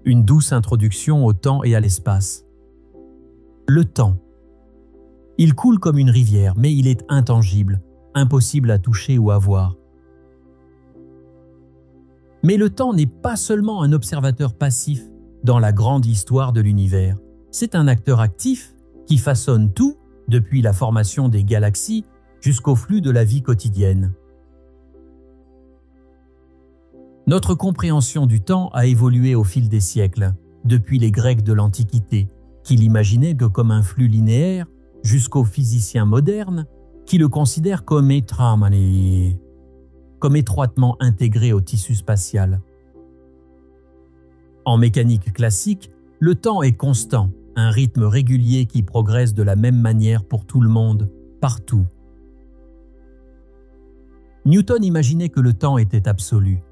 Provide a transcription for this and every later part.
Une douce introduction au temps et à l'espace. Le temps. Il coule comme une rivière, mais il est intangible, impossible à toucher ou à voir. Mais le temps n'est pas seulement un observateur passif dans la grande histoire de l'univers. C'est un acteur actif qui façonne tout, depuis la formation des galaxies jusqu'au flux de la vie quotidienne. Notre compréhension du temps a évolué au fil des siècles, depuis les Grecs de l'Antiquité, qui l'imaginaient que comme un flux linéaire, jusqu'aux physiciens modernes, qui le considèrent comme étroitement intégré au tissu spatial. En mécanique classique, le temps est constant, un rythme régulier qui progresse de la même manière pour tout le monde, partout. Newton imaginait que le temps était absolu.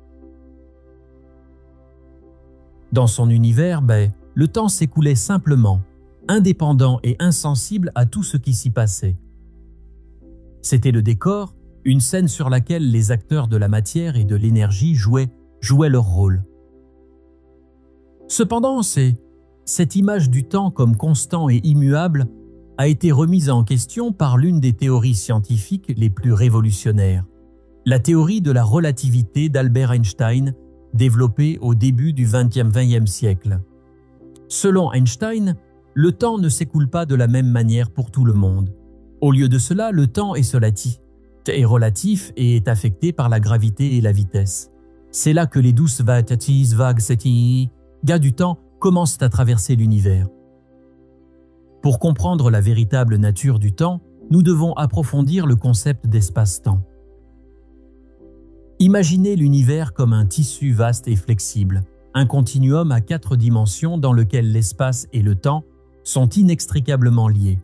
Dans son univers, le temps s'écoulait simplement, indépendant et insensible à tout ce qui s'y passait. C'était le décor, une scène sur laquelle les acteurs de la matière et de l'énergie jouaient leur rôle. Cependant, cette image du temps comme constant et immuable a été remise en question par l'une des théories scientifiques les plus révolutionnaires, la théorie de la relativité d'Albert Einstein, développée au début du XXe siècle. Selon Einstein, le temps ne s'écoule pas de la même manière pour tout le monde. Au lieu de cela, le temps est relatif et est affecté par la gravité et la vitesse. C'est là que les douces vagues du temps commencent à traverser l'univers. Pour comprendre la véritable nature du temps, nous devons approfondir le concept d'espace-temps. Imaginez l'univers comme un tissu vaste et flexible, un continuum à 4 dimensions dans lequel l'espace et le temps sont inextricablement liés.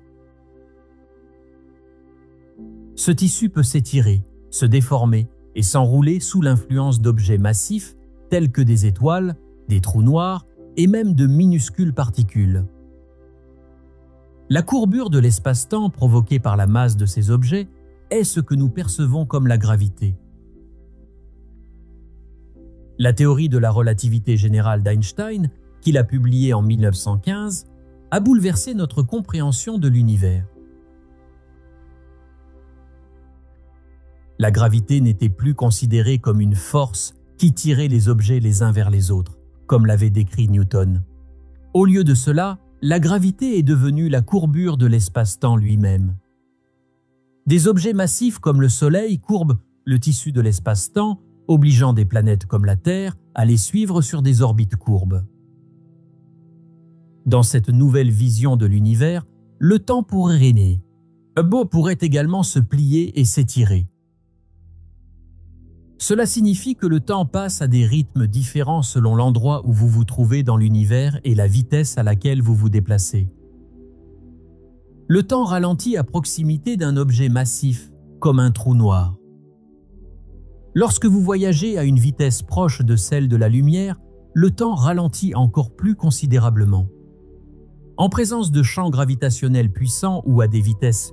Ce tissu peut s'étirer, se déformer et s'enrouler sous l'influence d'objets massifs tels que des étoiles, des trous noirs et même de minuscules particules. La courbure de l'espace-temps provoquée par la masse de ces objets est ce que nous percevons comme la gravité. La théorie de la relativité générale d'Einstein, qu'il a publiée en 1915, a bouleversé notre compréhension de l'univers. La gravité n'était plus considérée comme une force qui tirait les objets les uns vers les autres, comme l'avait décrit Newton. Au lieu de cela, la gravité est devenue la courbure de l'espace-temps lui-même. Des objets massifs comme le Soleil courbent le tissu de l'espace-temps, obligeant des planètes comme la Terre à les suivre sur des orbites courbes. Dans cette nouvelle vision de l'univers, le temps pourrait également se plier et s'étirer. Cela signifie que le temps passe à des rythmes différents selon l'endroit où vous vous trouvez dans l'univers et la vitesse à laquelle vous vous déplacez. Le temps ralentit à proximité d'un objet massif, comme un trou noir. Lorsque vous voyagez à une vitesse proche de celle de la lumière, le temps ralentit encore plus considérablement. En présence de champs gravitationnels puissants ou à des vitesses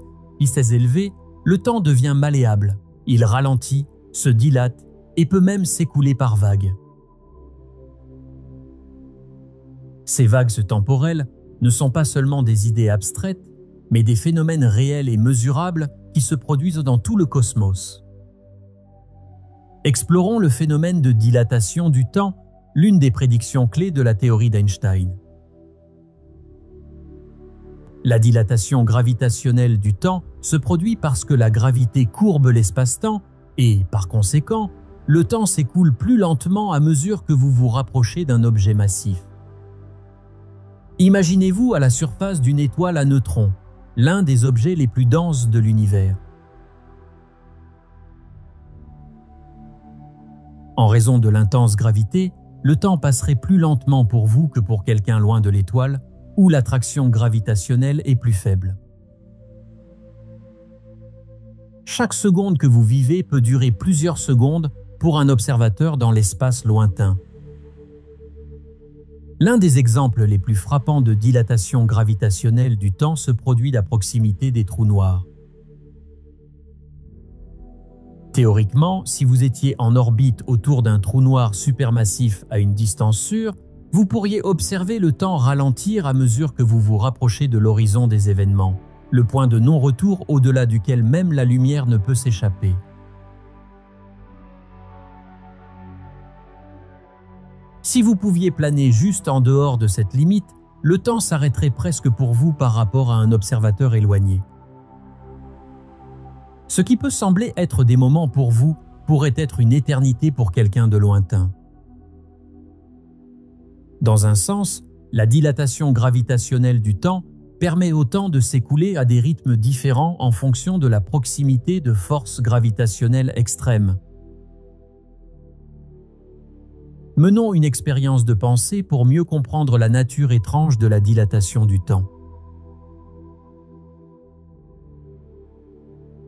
élevées, le temps devient malléable. Il ralentit, se dilate et peut même s'écouler par vagues. Ces vagues temporelles ne sont pas seulement des idées abstraites, mais des phénomènes réels et mesurables qui se produisent dans tout le cosmos. Explorons le phénomène de dilatation du temps, l'une des prédictions clés de la théorie d'Einstein. La dilatation gravitationnelle du temps se produit parce que la gravité courbe l'espace-temps et, par conséquent, le temps s'écoule plus lentement à mesure que vous vous rapprochez d'un objet massif. Imaginez-vous à la surface d'une étoile à neutrons, l'un des objets les plus denses de l'univers. En raison de l'intense gravité, le temps passerait plus lentement pour vous que pour quelqu'un loin de l'étoile, où l'attraction gravitationnelle est plus faible. Chaque seconde que vous vivez peut durer plusieurs secondes pour un observateur dans l'espace lointain. L'un des exemples les plus frappants de dilatation gravitationnelle du temps se produit à proximité des trous noirs. Théoriquement, si vous étiez en orbite autour d'un trou noir supermassif à une distance sûre, Vous pourriez observer le temps ralentir à mesure que vous vous rapprochez de l'horizon des événements, le point de non-retour au-delà duquel même la lumière ne peut s'échapper. Si vous pouviez planer juste en dehors de cette limite, le temps s'arrêterait presque pour vous par rapport à un observateur éloigné. Ce qui peut sembler être des moments pour vous pourrait être une éternité pour quelqu'un de lointain. Dans un sens, la dilatation gravitationnelle du temps permet au temps de s'écouler à des rythmes différents en fonction de la proximité de forces gravitationnelles extrêmes. Menons une expérience de pensée pour mieux comprendre la nature étrange de la dilatation du temps.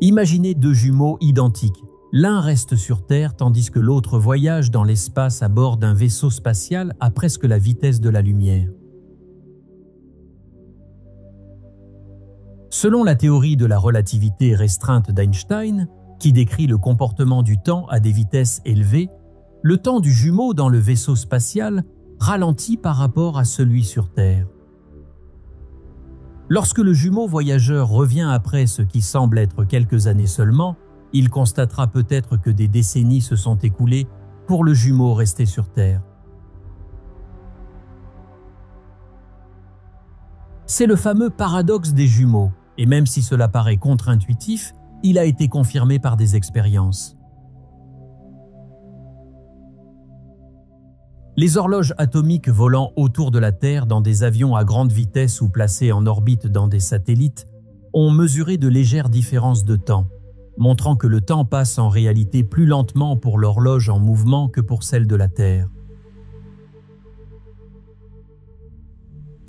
Imaginez deux jumeaux identiques. L'un reste sur Terre tandis que l'autre voyage dans l'espace à bord d'un vaisseau spatial à presque la vitesse de la lumière. Selon la théorie de la relativité restreinte d'Einstein, qui décrit le comportement du temps à des vitesses élevées, le temps du jumeau dans le vaisseau spatial ralentit par rapport à celui sur Terre. Lorsque le jumeau voyageur revient après ce qui semble être quelques années seulement, il constatera peut-être que des décennies se sont écoulées pour le jumeau resté sur Terre. C'est le fameux paradoxe des jumeaux, et même si cela paraît contre-intuitif, il a été confirmé par des expériences. Les horloges atomiques volant autour de la Terre dans des avions à grande vitesse ou placés en orbite dans des satellites ont mesuré de légères différences de temps, montrant que le temps passe en réalité plus lentement pour l'horloge en mouvement que pour celle de la Terre.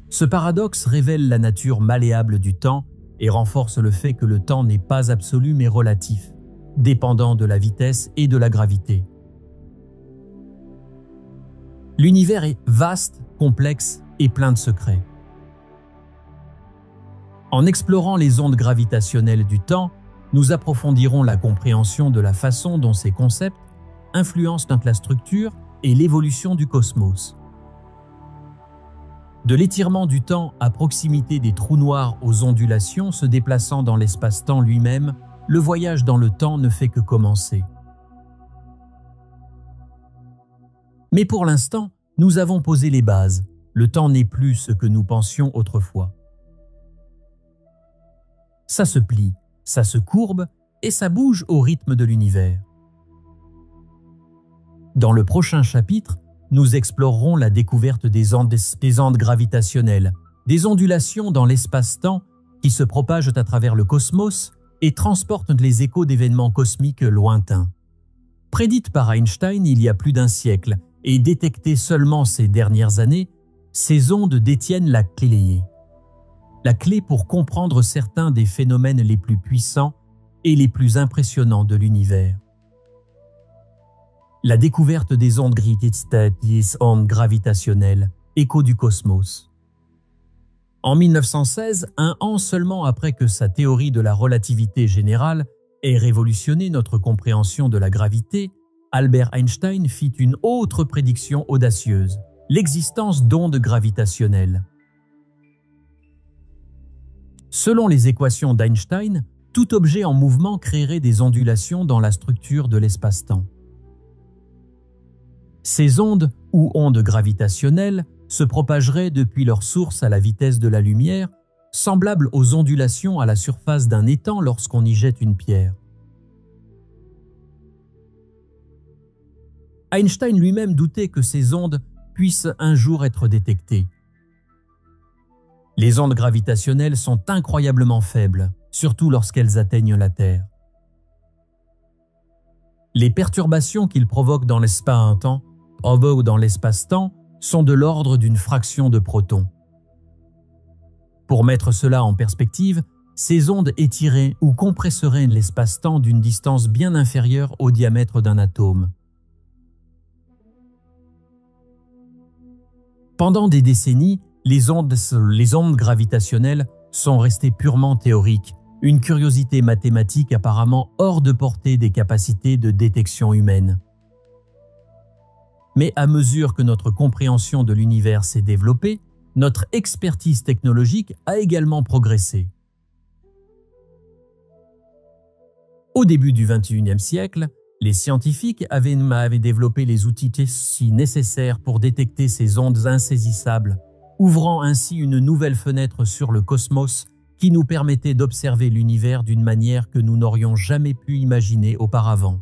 Ce paradoxe révèle la nature malléable du temps et renforce le fait que le temps n'est pas absolu mais relatif, dépendant de la vitesse et de la gravité. L'univers est vaste, complexe et plein de secrets. En explorant les ondes gravitationnelles du temps, nous approfondirons la compréhension de la façon dont ces concepts influencent la structure et l'évolution du cosmos. De l'étirement du temps à proximité des trous noirs aux ondulations se déplaçant dans l'espace-temps lui-même, le voyage dans le temps ne fait que commencer. Mais pour l'instant, nous avons posé les bases. Le temps n'est plus ce que nous pensions autrefois. Ça se plie, ça se courbe et ça bouge au rythme de l'univers. Dans le prochain chapitre, nous explorerons la découverte des ondes gravitationnelles, des ondulations dans l'espace-temps qui se propagent à travers le cosmos et transportent les échos d'événements cosmiques lointains. Prédites par Einstein il y a plus d'un siècle et détectées seulement ces dernières années, ces ondes détiennent la clé. La clé pour comprendre certains des phénomènes les plus puissants et les plus impressionnants de l'univers. La découverte des ondes gravitationnelles, écho du cosmos. En 1916, un an seulement après que sa théorie de la relativité générale ait révolutionné notre compréhension de la gravité, Albert Einstein fit une autre prédiction audacieuse, l'existence d'ondes gravitationnelles. Selon les équations d'Einstein, tout objet en mouvement créerait des ondulations dans la structure de l'espace-temps. Ces ondes, ou ondes gravitationnelles, se propageraient depuis leur source à la vitesse de la lumière, semblables aux ondulations à la surface d'un étang lorsqu'on y jette une pierre. Einstein lui-même doutait que ces ondes puissent un jour être détectées. Les ondes gravitationnelles sont incroyablement faibles, surtout lorsqu'elles atteignent la Terre. Les perturbations qu'ils provoquent dans l'espace-temps ou dans l'espace-temps sont de l'ordre d'une fraction de protons. Pour mettre cela en perspective, ces ondes étireraient ou compresseraient l'espace-temps d'une distance bien inférieure au diamètre d'un atome. Pendant des décennies, les ondes gravitationnelles sont restées purement théoriques, une curiosité mathématique apparemment hors de portée des capacités de détection humaine. Mais à mesure que notre compréhension de l'univers s'est développée, notre expertise technologique a également progressé. Au début du XXIe siècle, les scientifiques avaient développé les outils si nécessaires pour détecter ces ondes insaisissables, ouvrant ainsi une nouvelle fenêtre sur le cosmos qui nous permettait d'observer l'univers d'une manière que nous n'aurions jamais pu imaginer auparavant.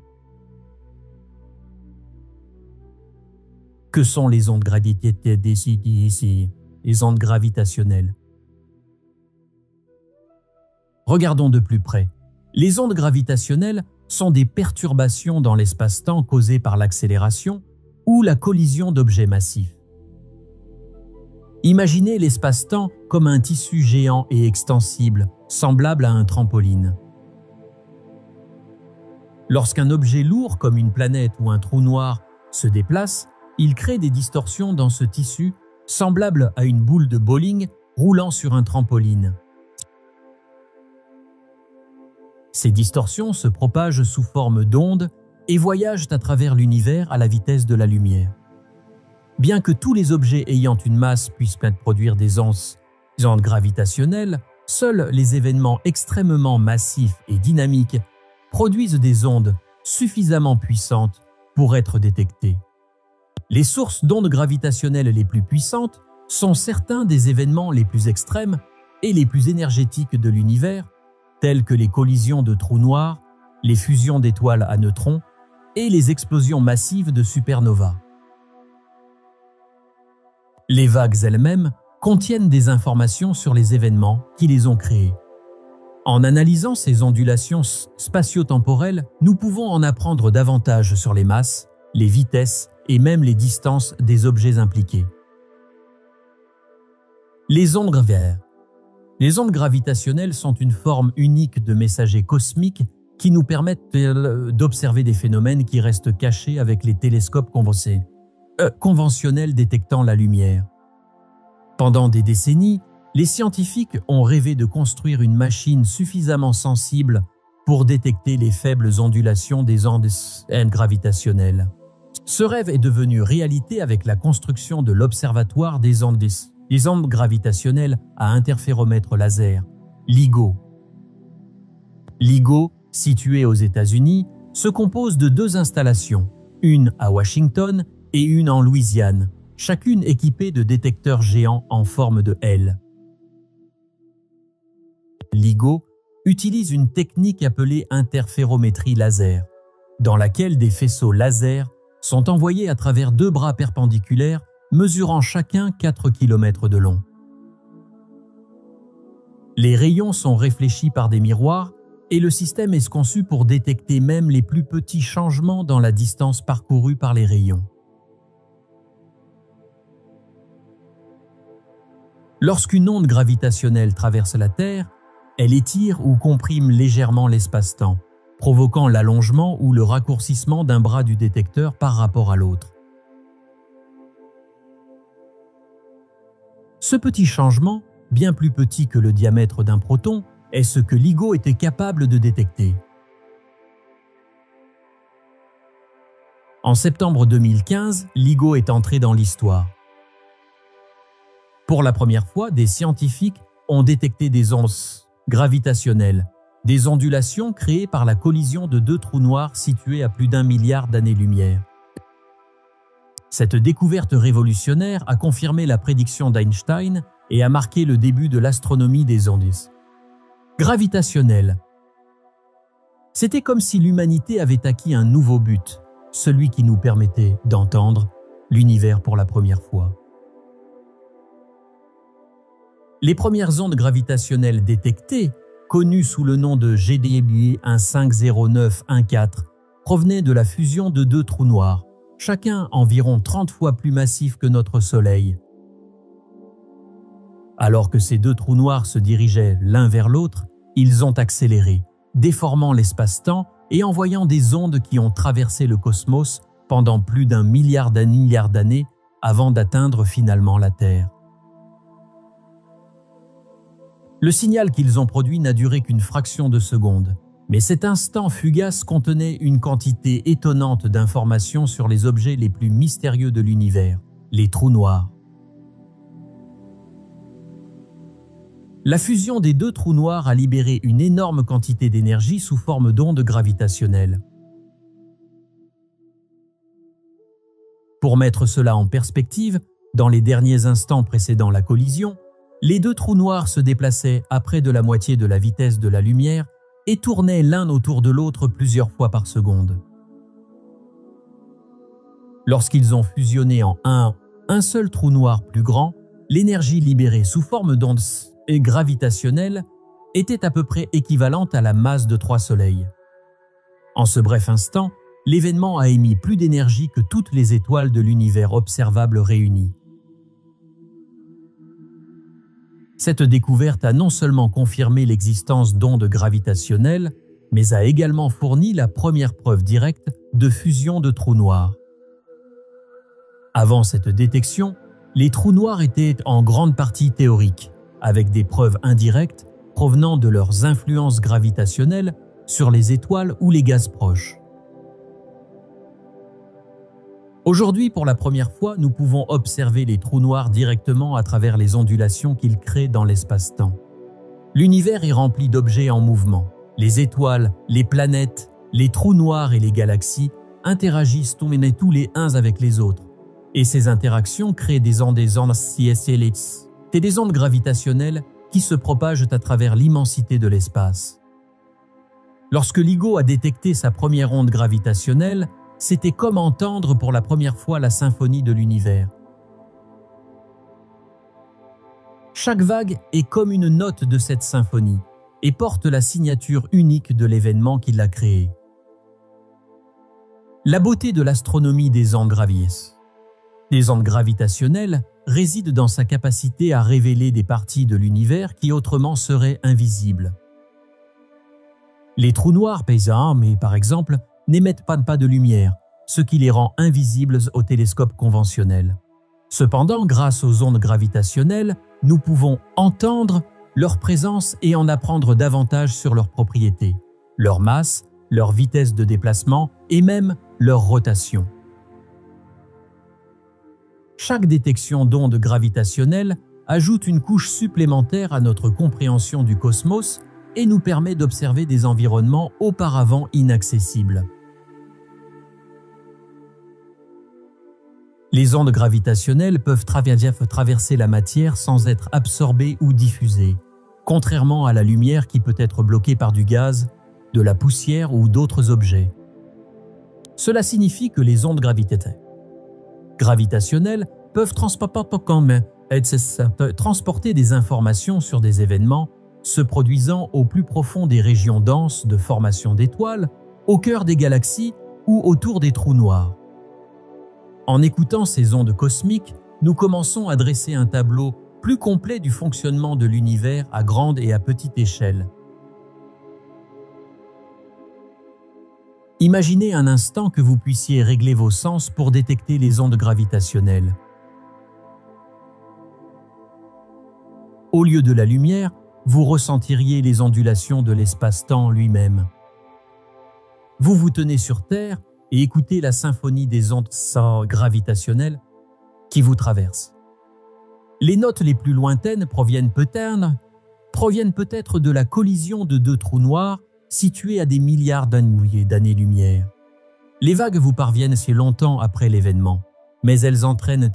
Que sont les ondes gravitationnelles? Regardons de plus près. Les ondes gravitationnelles sont des perturbations dans l'espace-temps causées par l'accélération ou la collision d'objets massifs. Imaginez l'espace-temps comme un tissu géant et extensible, semblable à un trampoline. Lorsqu'un objet lourd comme une planète ou un trou noir se déplace, il crée des distorsions dans ce tissu, semblables à une boule de bowling roulant sur un trampoline. Ces distorsions se propagent sous forme d'ondes et voyagent à travers l'univers à la vitesse de la lumière. Bien que tous les objets ayant une masse puissent produire des ondes gravitationnelles, seuls les événements extrêmement massifs et dynamiques produisent des ondes suffisamment puissantes pour être détectées. Les sources d'ondes gravitationnelles les plus puissantes sont certains des événements les plus extrêmes et les plus énergétiques de l'univers, tels que les collisions de trous noirs, les fusions d'étoiles à neutrons et les explosions massives de supernovas. Les vagues elles-mêmes contiennent des informations sur les événements qui les ont créées. En analysant ces ondulations spatio-temporelles, nous pouvons en apprendre davantage sur les masses, les vitesses et même les distances des objets impliqués. Les ondes gravitaires. Les ondes gravitationnelles sont une forme unique de messagers cosmiques qui nous permettent d'observer des phénomènes qui restent cachés avec les télescopes conventionnels détectant la lumière. Pendant des décennies, les scientifiques ont rêvé de construire une machine suffisamment sensible pour détecter les faibles ondulations des ondes gravitationnelles. Ce rêve est devenu réalité avec la construction de l'Observatoire des ondes gravitationnelles à interféromètre laser, LIGO. LIGO, situé aux États-Unis, se compose de 2 installations, une à Washington et une en Louisiane, chacune équipée de détecteurs géants en forme de L. LIGO utilise une technique appelée interférométrie laser, dans laquelle des faisceaux laser sont envoyés à travers 2 bras perpendiculaires mesurant chacun 4 km de long. Les rayons sont réfléchis par des miroirs et le système est conçu pour détecter même les plus petits changements dans la distance parcourue par les rayons. Lorsqu'une onde gravitationnelle traverse la Terre, elle étire ou comprime légèrement l'espace-temps, provoquant l'allongement ou le raccourcissement d'un bras du détecteur par rapport à l'autre. Ce petit changement, bien plus petit que le diamètre d'un proton, est ce que LIGO était capable de détecter. En septembre 2015, LIGO est entré dans l'histoire. Pour la première fois, des scientifiques ont détecté des ondes gravitationnelles, des ondulations créées par la collision de 2 trous noirs situés à plus d'1 milliard d'années-lumière. Cette découverte révolutionnaire a confirmé la prédiction d'Einstein et a marqué le début de l'astronomie des ondes gravitationnelles. C'était comme si l'humanité avait acquis un nouveau but, celui qui nous permettait d'entendre l'univers pour la première fois. Les premières ondes gravitationnelles détectées, connues sous le nom de GDB 150914, provenaient de la fusion de 2 trous noirs, chacun environ 30 fois plus massif que notre Soleil. Alors que ces 2 trous noirs se dirigeaient l'un vers l'autre, ils ont accéléré, déformant l'espace-temps et envoyant des ondes qui ont traversé le cosmos pendant plus d'1 milliard d'années avant d'atteindre finalement la Terre. Le signal qu'ils ont produit n'a duré qu'une fraction de seconde, Mais cet instant fugace contenait une quantité étonnante d'informations sur les objets les plus mystérieux de l'univers, les trous noirs. La fusion des deux trous noirs a libéré une énorme quantité d'énergie sous forme d'ondes gravitationnelles. Pour mettre cela en perspective, dans les derniers instants précédant la collision, les deux trous noirs se déplaçaient à près de la moitié de la vitesse de la lumière et tournaient l'un autour de l'autre plusieurs fois par seconde. Lorsqu'ils ont fusionné en un seul trou noir plus grand, l'énergie libérée sous forme d'ondes gravitationnelles était à peu près équivalente à la masse de 3 soleils. En ce bref instant, l'événement a émis plus d'énergie que toutes les étoiles de l'univers observable réunies. Cette découverte a non seulement confirmé l'existence d'ondes gravitationnelles, mais a également fourni la première preuve directe de fusion de trous noirs. Avant cette détection, les trous noirs étaient en grande partie théoriques, avec des preuves indirectes provenant de leurs influences gravitationnelles sur les étoiles ou les gaz proches. Aujourd'hui, pour la première fois, nous pouvons observer les trous noirs directement à travers les ondulations qu'ils créent dans l'espace-temps. L'univers est rempli d'objets en mouvement. Les étoiles, les planètes, les trous noirs et les galaxies interagissent tous les uns avec les autres. Et ces interactions créent des ondes CSLX, des ondes gravitationnelles qui se propagent à travers l'immensité de l'espace. Lorsque LIGO a détecté sa première onde gravitationnelle, c'était comme entendre pour la première fois la symphonie de l'univers. Chaque vague est comme une note de cette symphonie et porte la signature unique de l'événement qui l'a créée. La beauté de l'astronomie des ondes gravitationnelles réside dans sa capacité à révéler des parties de l'univers qui autrement seraient invisibles. Les trous noirs par exemple, n'émettent pas de lumière, ce qui les rend invisibles au télescope conventionnel. Cependant, grâce aux ondes gravitationnelles, nous pouvons entendre leur présence et en apprendre davantage sur leurs propriétés, leur masse, leur vitesse de déplacement et même leur rotation. Chaque détection d'ondes gravitationnelles ajoute une couche supplémentaire à notre compréhension du cosmos et nous permet d'observer des environnements auparavant inaccessibles. Les ondes gravitationnelles peuvent traverser la matière sans être absorbées ou diffusées, contrairement à la lumière qui peut être bloquée par du gaz, de la poussière ou d'autres objets. Cela signifie que les ondes gravitationnelles peuvent transporter des informations sur des événements se produisant au plus profond des régions denses de formation d'étoiles, au cœur des galaxies ou autour des trous noirs. En écoutant ces ondes cosmiques, nous commençons à dresser un tableau plus complet du fonctionnement de l'univers à grande et à petite échelle. Imaginez un instant que vous puissiez régler vos sens pour détecter les ondes gravitationnelles. Au lieu de la lumière, vous ressentiriez les ondulations de l'espace-temps lui-même. Vous vous tenez sur Terre et écoutez la symphonie des ondes gravitationnelles qui vous traversent. Les notes les plus lointaines proviennent peut-être de la collision de deux trous noirs situés à des milliards d'années-lumière. Les vagues vous parviennent si longtemps après l'événement, mais elles entraînent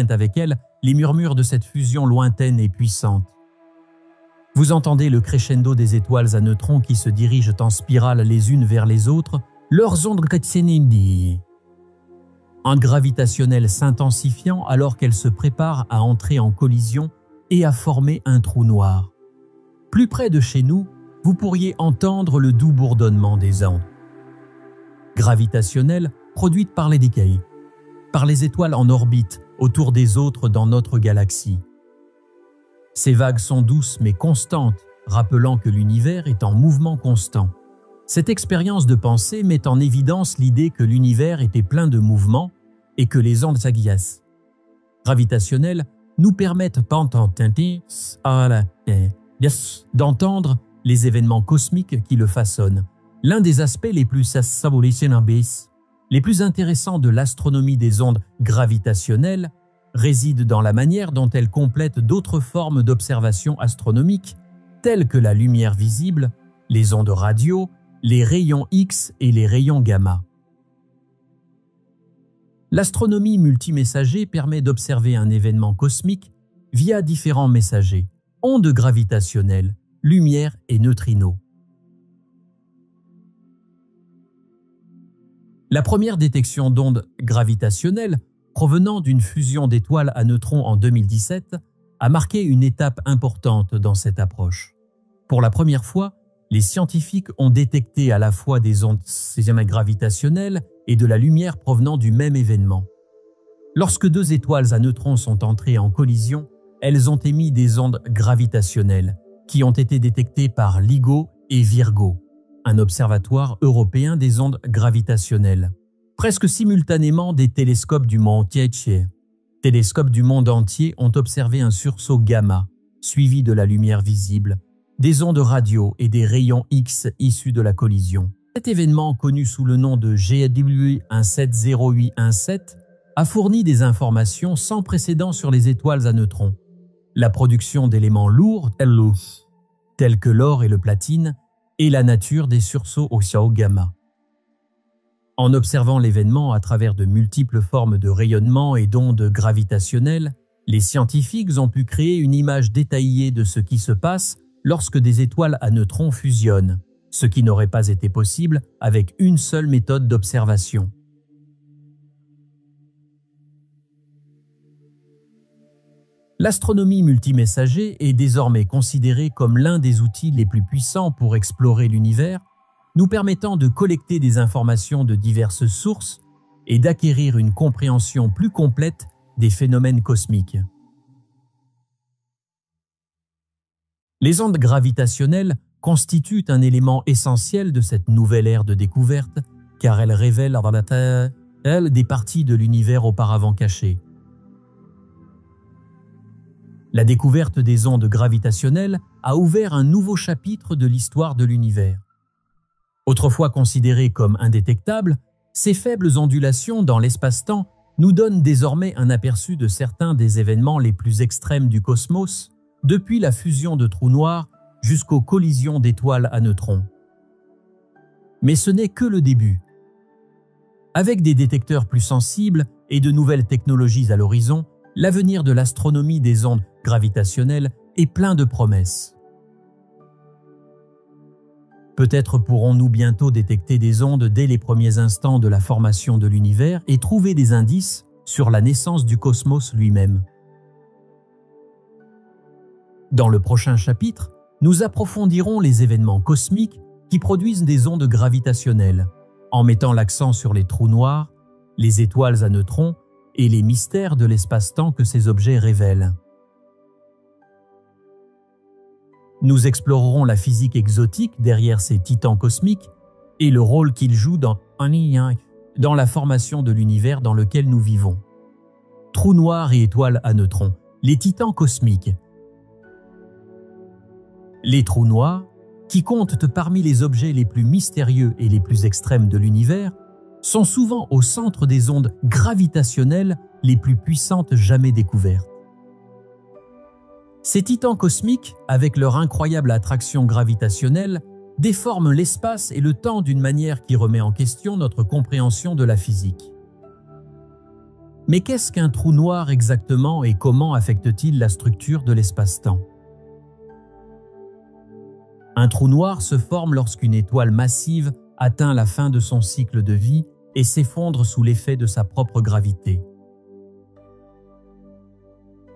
avec elles les murmures de cette fusion lointaine et puissante. Vous entendez le crescendo des étoiles à neutrons qui se dirigent en spirale les unes vers les autres, leurs ondes gravitationnelles s'intensifiant alors qu'elles se préparent à entrer en collision et à former un trou noir. Plus près de chez nous, vous pourriez entendre le doux bourdonnement des ondes gravitationnelles produites par les étoiles en orbite autour des autres dans notre galaxie. Ces vagues sont douces mais constantes, rappelant que l'univers est en mouvement constant. Cette expérience de pensée met en évidence l'idée que l'univers était plein de mouvements et que les ondes gravitationnelles nous permettent d'entendre les événements cosmiques qui le façonnent. L'un des aspects les plus intéressants de l'astronomie des ondes gravitationnelles réside dans la manière dont elles complètent d'autres formes d'observation astronomique, telles que la lumière visible, les ondes radio, les rayons X et les rayons gamma. L'astronomie multimessager permet d'observer un événement cosmique via différents messagers, ondes gravitationnelles, lumière et neutrinos. La première détection d'ondes gravitationnelles provenant d'une fusion d'étoiles à neutrons en 2017 a marqué une étape importante dans cette approche. Pour la première fois, les scientifiques ont détecté à la fois des ondes gravitationnelles et de la lumière provenant du même événement. Lorsque deux étoiles à neutrons sont entrées en collision, elles ont émis des ondes gravitationnelles qui ont été détectées par LIGO et Virgo, un observatoire européen des ondes gravitationnelles. Presque simultanément, des télescopes du monde entier ont observé un sursaut gamma, suivi de la lumière visible, des ondes radio et des rayons X issus de la collision. Cet événement, connu sous le nom de GW 170817, a fourni des informations sans précédent sur les étoiles à neutrons, la production d'éléments lourds tels que l'or et le platine, et la nature des sursauts au gamma. En observant l'événement à travers de multiples formes de rayonnement et d'ondes gravitationnelles, les scientifiques ont pu créer une image détaillée de ce qui se passe lorsque des étoiles à neutrons fusionnent, ce qui n'aurait pas été possible avec une seule méthode d'observation. L'astronomie multimessager est désormais considérée comme l'un des outils les plus puissants pour explorer l'univers, nous permettant de collecter des informations de diverses sources et d'acquérir une compréhension plus complète des phénomènes cosmiques. Les ondes gravitationnelles constituent un élément essentiel de cette nouvelle ère de découverte, car elles révèlent des parties de l'univers auparavant cachées. La découverte des ondes gravitationnelles a ouvert un nouveau chapitre de l'histoire de l'univers. Autrefois considérées comme indétectables, ces faibles ondulations dans l'espace-temps nous donnent désormais un aperçu de certains des événements les plus extrêmes du cosmos, depuis la fusion de trous noirs jusqu'aux collisions d'étoiles à neutrons. Mais ce n'est que le début. Avec des détecteurs plus sensibles et de nouvelles technologies à l'horizon, l'avenir de l'astronomie des ondes gravitationnelles est plein de promesses. Peut-être pourrons-nous bientôt détecter des ondes dès les premiers instants de la formation de l'univers et trouver des indices sur la naissance du cosmos lui-même. Dans le prochain chapitre, nous approfondirons les événements cosmiques qui produisent des ondes gravitationnelles, en mettant l'accent sur les trous noirs, les étoiles à neutrons et les mystères de l'espace-temps que ces objets révèlent. Nous explorerons la physique exotique derrière ces titans cosmiques et le rôle qu'ils jouent dans la formation de l'univers dans lequel nous vivons. Trous noirs et étoiles à neutrons, les titans cosmiques. Les trous noirs, qui comptent parmi les objets les plus mystérieux et les plus extrêmes de l'univers, sont souvent au centre des ondes gravitationnelles les plus puissantes jamais découvertes. Ces titans cosmiques, avec leur incroyable attraction gravitationnelle, déforment l'espace et le temps d'une manière qui remet en question notre compréhension de la physique. Mais qu'est-ce qu'un trou noir exactement et comment affecte-t-il la structure de l'espace-temps ? Un trou noir se forme lorsqu'une étoile massive atteint la fin de son cycle de vie et s'effondre sous l'effet de sa propre gravité.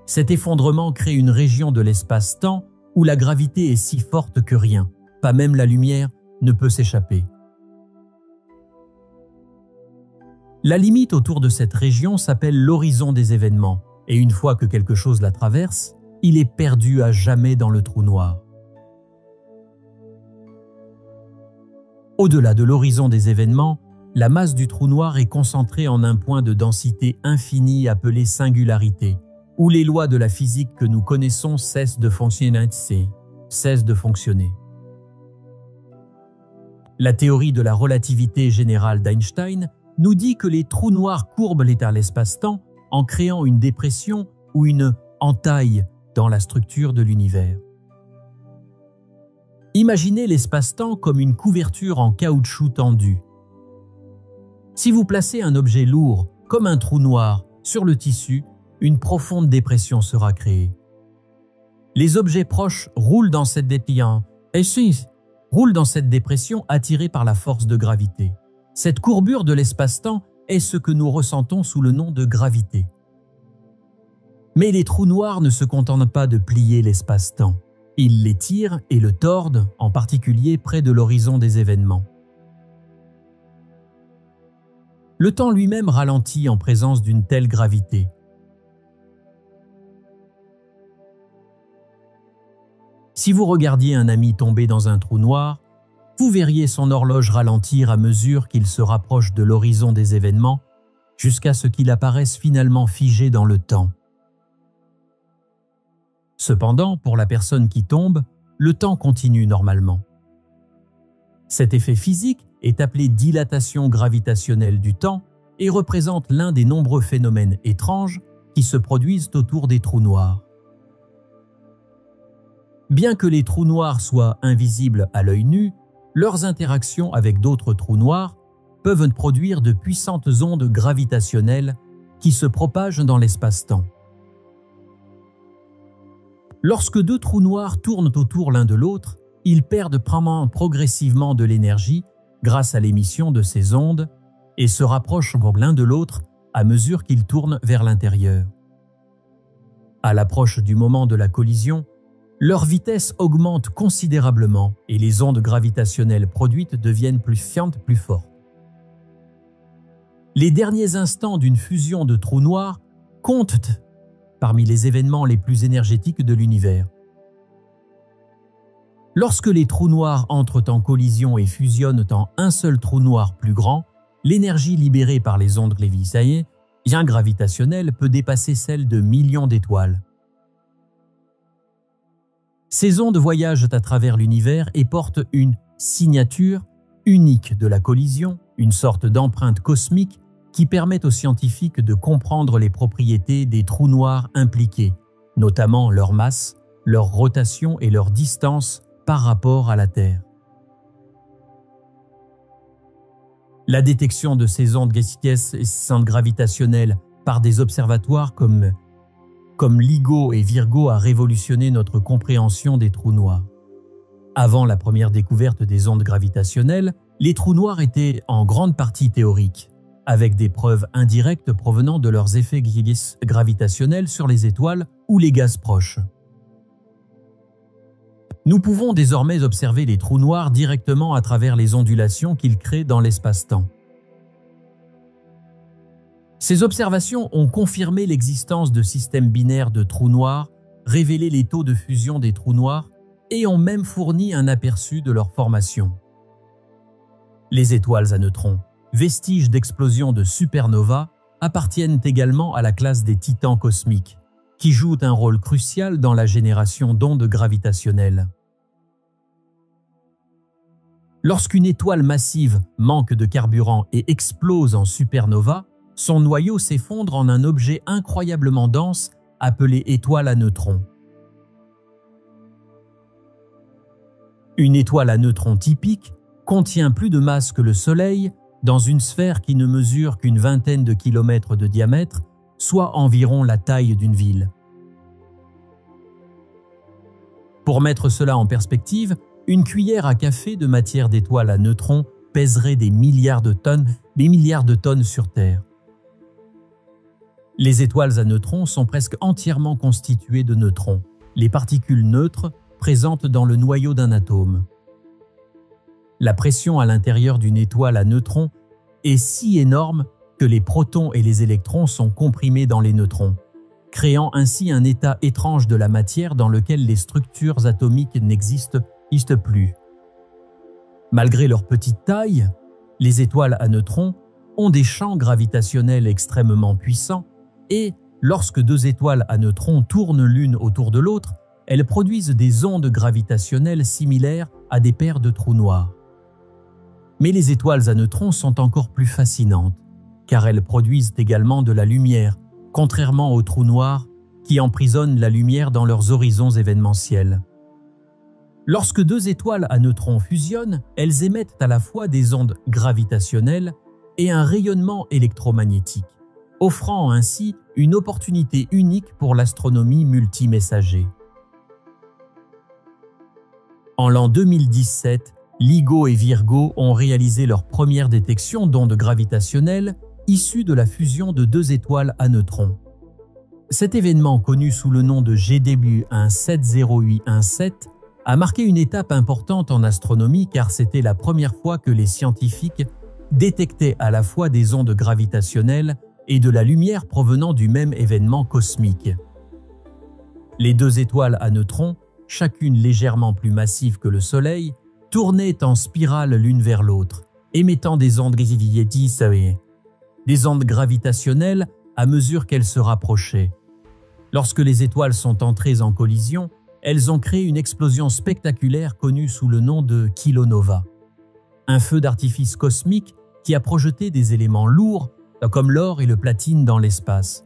Cet effondrement crée une région de l'espace-temps où la gravité est si forte que rien, pas même la lumière, ne peut s'échapper. La limite autour de cette région s'appelle l'horizon des événements, et une fois que quelque chose la traverse, il est perdu à jamais dans le trou noir. Au-delà de l'horizon des événements, la masse du trou noir est concentrée en un point de densité infinie appelé singularité, où les lois de la physique que nous connaissons cessent de fonctionner. La théorie de la relativité générale d'Einstein nous dit que les trous noirs courbent l'espace-temps en créant une dépression ou une entaille dans la structure de l'univers. Imaginez l'espace-temps comme une couverture en caoutchouc tendu. Si vous placez un objet lourd, comme un trou noir, sur le tissu, une profonde dépression sera créée. Les objets proches roulent dans cette dépression attirés par la force de gravité. Cette courbure de l'espace-temps est ce que nous ressentons sous le nom de gravité. Mais les trous noirs ne se contentent pas de plier l'espace-temps. Ils l'étirent et le tordent, en particulier près de l'horizon des événements. Le temps lui-même ralentit en présence d'une telle gravité. Si vous regardiez un ami tomber dans un trou noir, vous verriez son horloge ralentir à mesure qu'il se rapproche de l'horizon des événements, jusqu'à ce qu'il apparaisse finalement figé dans le temps. Cependant, pour la personne qui tombe, le temps continue normalement. Cet effet physique est appelé dilatation gravitationnelle du temps et représente l'un des nombreux phénomènes étranges qui se produisent autour des trous noirs. Bien que les trous noirs soient invisibles à l'œil nu, leurs interactions avec d'autres trous noirs peuvent produire de puissantes ondes gravitationnelles qui se propagent dans l'espace-temps. Lorsque deux trous noirs tournent autour l'un de l'autre, ils perdent progressivement de l'énergie grâce à l'émission de ces ondes et se rapprochent l'un de l'autre à mesure qu'ils tournent vers l'intérieur. À l'approche du moment de la collision, leur vitesse augmente considérablement et les ondes gravitationnelles produites deviennent plus fortes. Les derniers instants d'une fusion de trous noirs comptent parmi les événements les plus énergétiques de l'univers. Lorsque les trous noirs entrent en collision et fusionnent en un seul trou noir plus grand, l'énergie libérée par les ondes gravitationnelles peut dépasser celle de millions d'étoiles. Ces ondes voyagent à travers l'univers et portent une signature unique de la collision, une sorte d'empreinte cosmique qui permet aux scientifiques de comprendre les propriétés des trous noirs impliqués, notamment leur masse, leur rotation et leur distance par rapport à la Terre. La détection de ces ondes gravitationnelles par des observatoires comme LIGO et Virgo a révolutionné notre compréhension des trous noirs. Avant la première découverte des ondes gravitationnelles, les trous noirs étaient en grande partie théoriques, avec des preuves indirectes provenant de leurs effets gravitationnels sur les étoiles ou les gaz proches. Nous pouvons désormais observer les trous noirs directement à travers les ondulations qu'ils créent dans l'espace-temps. Ces observations ont confirmé l'existence de systèmes binaires de trous noirs, révélé les taux de fusion des trous noirs et ont même fourni un aperçu de leur formation. Les étoiles à neutrons, vestiges d'explosions de supernovas, appartiennent également à la classe des titans cosmiques, qui jouent un rôle crucial dans la génération d'ondes gravitationnelles. Lorsqu'une étoile massive manque de carburant et explose en supernova, son noyau s'effondre en un objet incroyablement dense appelé étoile à neutrons. Une étoile à neutrons typique contient plus de masse que le Soleil dans une sphère qui ne mesure qu'une vingtaine de kilomètres de diamètre, soit environ la taille d'une ville. Pour mettre cela en perspective, une cuillère à café de matière d'étoile à neutrons pèserait des milliards de tonnes sur Terre. Les étoiles à neutrons sont presque entièrement constituées de neutrons, les particules neutres présentes dans le noyau d'un atome. La pression à l'intérieur d'une étoile à neutrons est si énorme que les protons et les électrons sont comprimés dans les neutrons, créant ainsi un état étrange de la matière dans lequel les structures atomiques n'existent plus. Malgré leur petite taille, les étoiles à neutrons ont des champs gravitationnels extrêmement puissants et, lorsque deux étoiles à neutrons tournent l'une autour de l'autre, elles produisent des ondes gravitationnelles similaires à des paires de trous noirs. Mais les étoiles à neutrons sont encore plus fascinantes, car elles produisent également de la lumière, contrairement aux trous noirs qui emprisonnent la lumière dans leurs horizons événementiels. Lorsque deux étoiles à neutrons fusionnent, elles émettent à la fois des ondes gravitationnelles et un rayonnement électromagnétique, offrant ainsi une opportunité unique pour l'astronomie multimessager. En l'an 2017, LIGO et Virgo ont réalisé leur première détection d'ondes gravitationnelles issues de la fusion de deux étoiles à neutrons. Cet événement, connu sous le nom de GW 170817, a marqué une étape importante en astronomie car c'était la première fois que les scientifiques détectaient à la fois des ondes gravitationnelles et de la lumière provenant du même événement cosmique. Les deux étoiles à neutrons, chacune légèrement plus massive que le Soleil, tournaient en spirale l'une vers l'autre, émettant des ondes gravitationnelles à mesure qu'elles se rapprochaient. Lorsque les étoiles sont entrées en collision, elles ont créé une explosion spectaculaire connue sous le nom de kilonova, un feu d'artifice cosmique qui a projeté des éléments lourds comme l'or et le platine dans l'espace.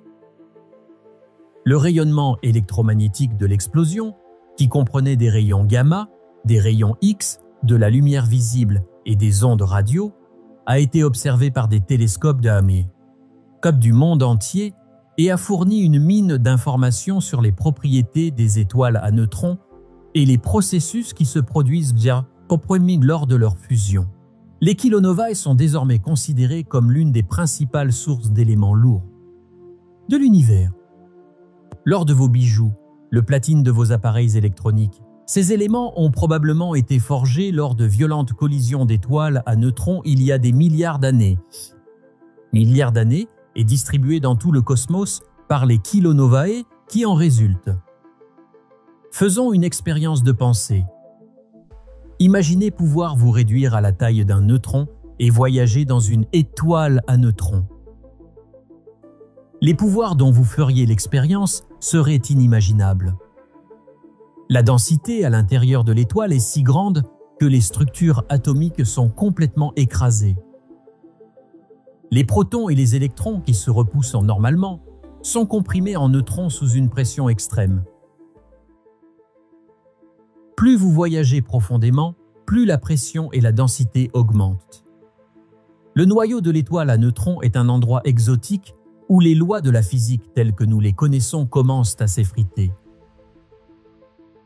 Le rayonnement électromagnétique de l'explosion, qui comprenait des rayons gamma, des rayons X, de la lumière visible et des ondes radio, a été observé par des télescopes du monde entier et a fourni une mine d'informations sur les propriétés des étoiles à neutrons et les processus qui se produisent lors de leur fusion. Les kilonovae sont désormais considérées comme l'une des principales sources d'éléments lourds de l'univers. L'or de vos bijoux, le platine de vos appareils électroniques, ces éléments ont probablement été forgés lors de violentes collisions d'étoiles à neutrons il y a des milliards d'années. Et distribués dans tout le cosmos par les kilonovae qui en résultent. Faisons une expérience de pensée. Imaginez pouvoir vous réduire à la taille d'un neutron et voyager dans une étoile à neutrons. Les pouvoirs dont vous feriez l'expérience seraient inimaginables. La densité à l'intérieur de l'étoile est si grande que les structures atomiques sont complètement écrasées. Les protons et les électrons qui se repoussent normalement sont comprimés en neutrons sous une pression extrême. Plus vous voyagez profondément, plus la pression et la densité augmentent. Le noyau de l'étoile à neutrons est un endroit exotique où les lois de la physique telles que nous les connaissons commencent à s'effriter.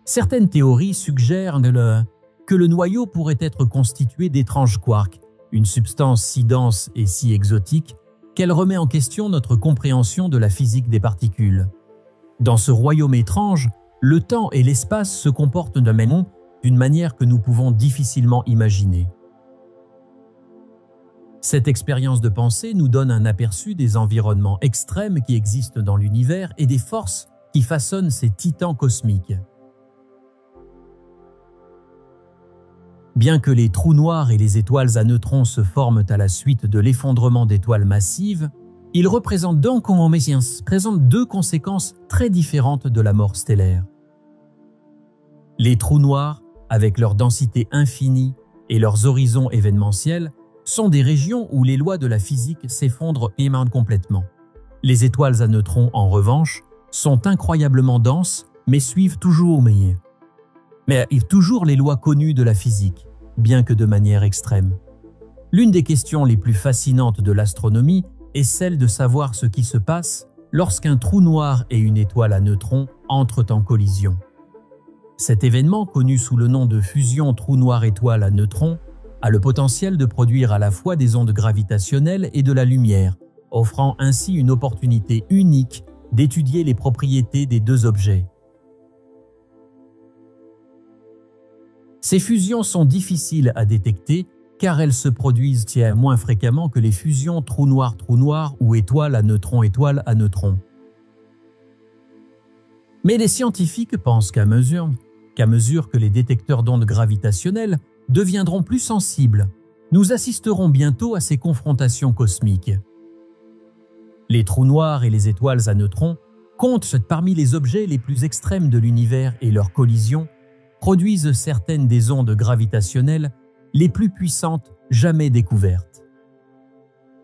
Certaines théories suggèrent que le noyau pourrait être constitué d'étranges quarks, une substance si dense et si exotique qu'elle remet en question notre compréhension de la physique des particules. Dans ce royaume étrange, le temps et l'espace se comportent d'une manière que nous pouvons difficilement imaginer. Cette expérience de pensée nous donne un aperçu des environnements extrêmes qui existent dans l'univers et des forces qui façonnent ces titans cosmiques. Bien que les trous noirs et les étoiles à neutrons se forment à la suite de l'effondrement d'étoiles massives, ils représentent deux conséquences très différentes de la mort stellaire. Les trous noirs, avec leur densité infinie et leurs horizons événementiels, sont des régions où les lois de la physique s'effondrent complètement. Les étoiles à neutrons, en revanche, sont incroyablement denses, mais suivent toujours les lois connues de la physique, bien que de manière extrême. L'une des questions les plus fascinantes de l'astronomie est celle de savoir ce qui se passe lorsqu'un trou noir et une étoile à neutrons entrent en collision. Cet événement, connu sous le nom de fusion trou noir-étoile à neutrons, a le potentiel de produire à la fois des ondes gravitationnelles et de la lumière, offrant ainsi une opportunité unique d'étudier les propriétés des deux objets. Ces fusions sont difficiles à détecter car elles se produisent moins fréquemment que les fusions trou noir ou étoile à neutrons. Mais les scientifiques pensent qu'à mesure que les détecteurs d'ondes gravitationnelles deviendront plus sensibles, nous assisterons bientôt à ces confrontations cosmiques. Les trous noirs et les étoiles à neutrons comptent parmi les objets les plus extrêmes de l'univers et leurs collisions produisent certaines des ondes gravitationnelles les plus puissantes jamais découvertes.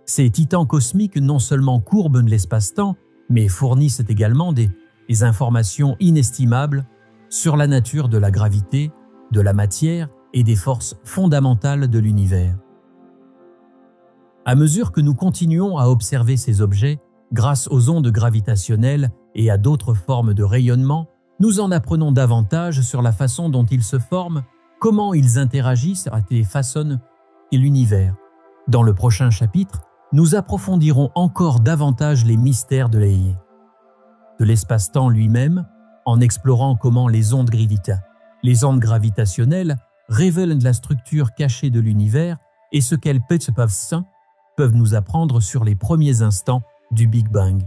Ces titans cosmiques non seulement courbent l'espace-temps, mais fournissent également des informations inestimables sur la nature de la gravité, de la matière et des forces fondamentales de l'univers. À mesure que nous continuons à observer ces objets, grâce aux ondes gravitationnelles et à d'autres formes de rayonnement, nous en apprenons davantage sur la façon dont ils se forment, comment ils interagissent et façonnent l'univers. Dans le prochain chapitre, nous approfondirons encore davantage les mystères de l'espace-temps lui-même, en explorant comment les ondes gravitationnelles révèlent la structure cachée de l'univers et ce qu'elles peuvent nous apprendre sur les premiers instants du Big Bang.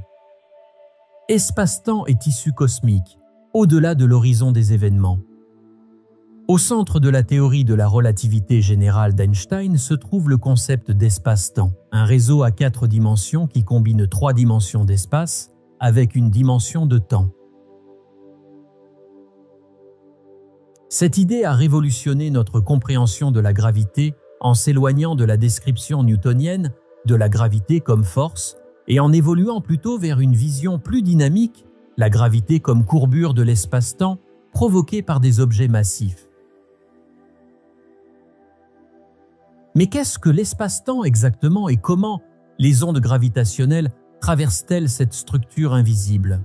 Espace-temps et tissu cosmique, au-delà de l'horizon des événements. Au centre de la théorie de la relativité générale d'Einstein se trouve le concept d'espace-temps, un réseau à 4 dimensions qui combine 3 dimensions d'espace avec une dimension de temps. Cette idée a révolutionné notre compréhension de la gravité en s'éloignant de la description newtonienne de la gravité comme force et en évoluant plutôt vers une vision plus dynamique, la gravité comme courbure de l'espace-temps provoquée par des objets massifs. Mais qu'est-ce que l'espace-temps exactement et comment les ondes gravitationnelles traversent-elles cette structure invisible?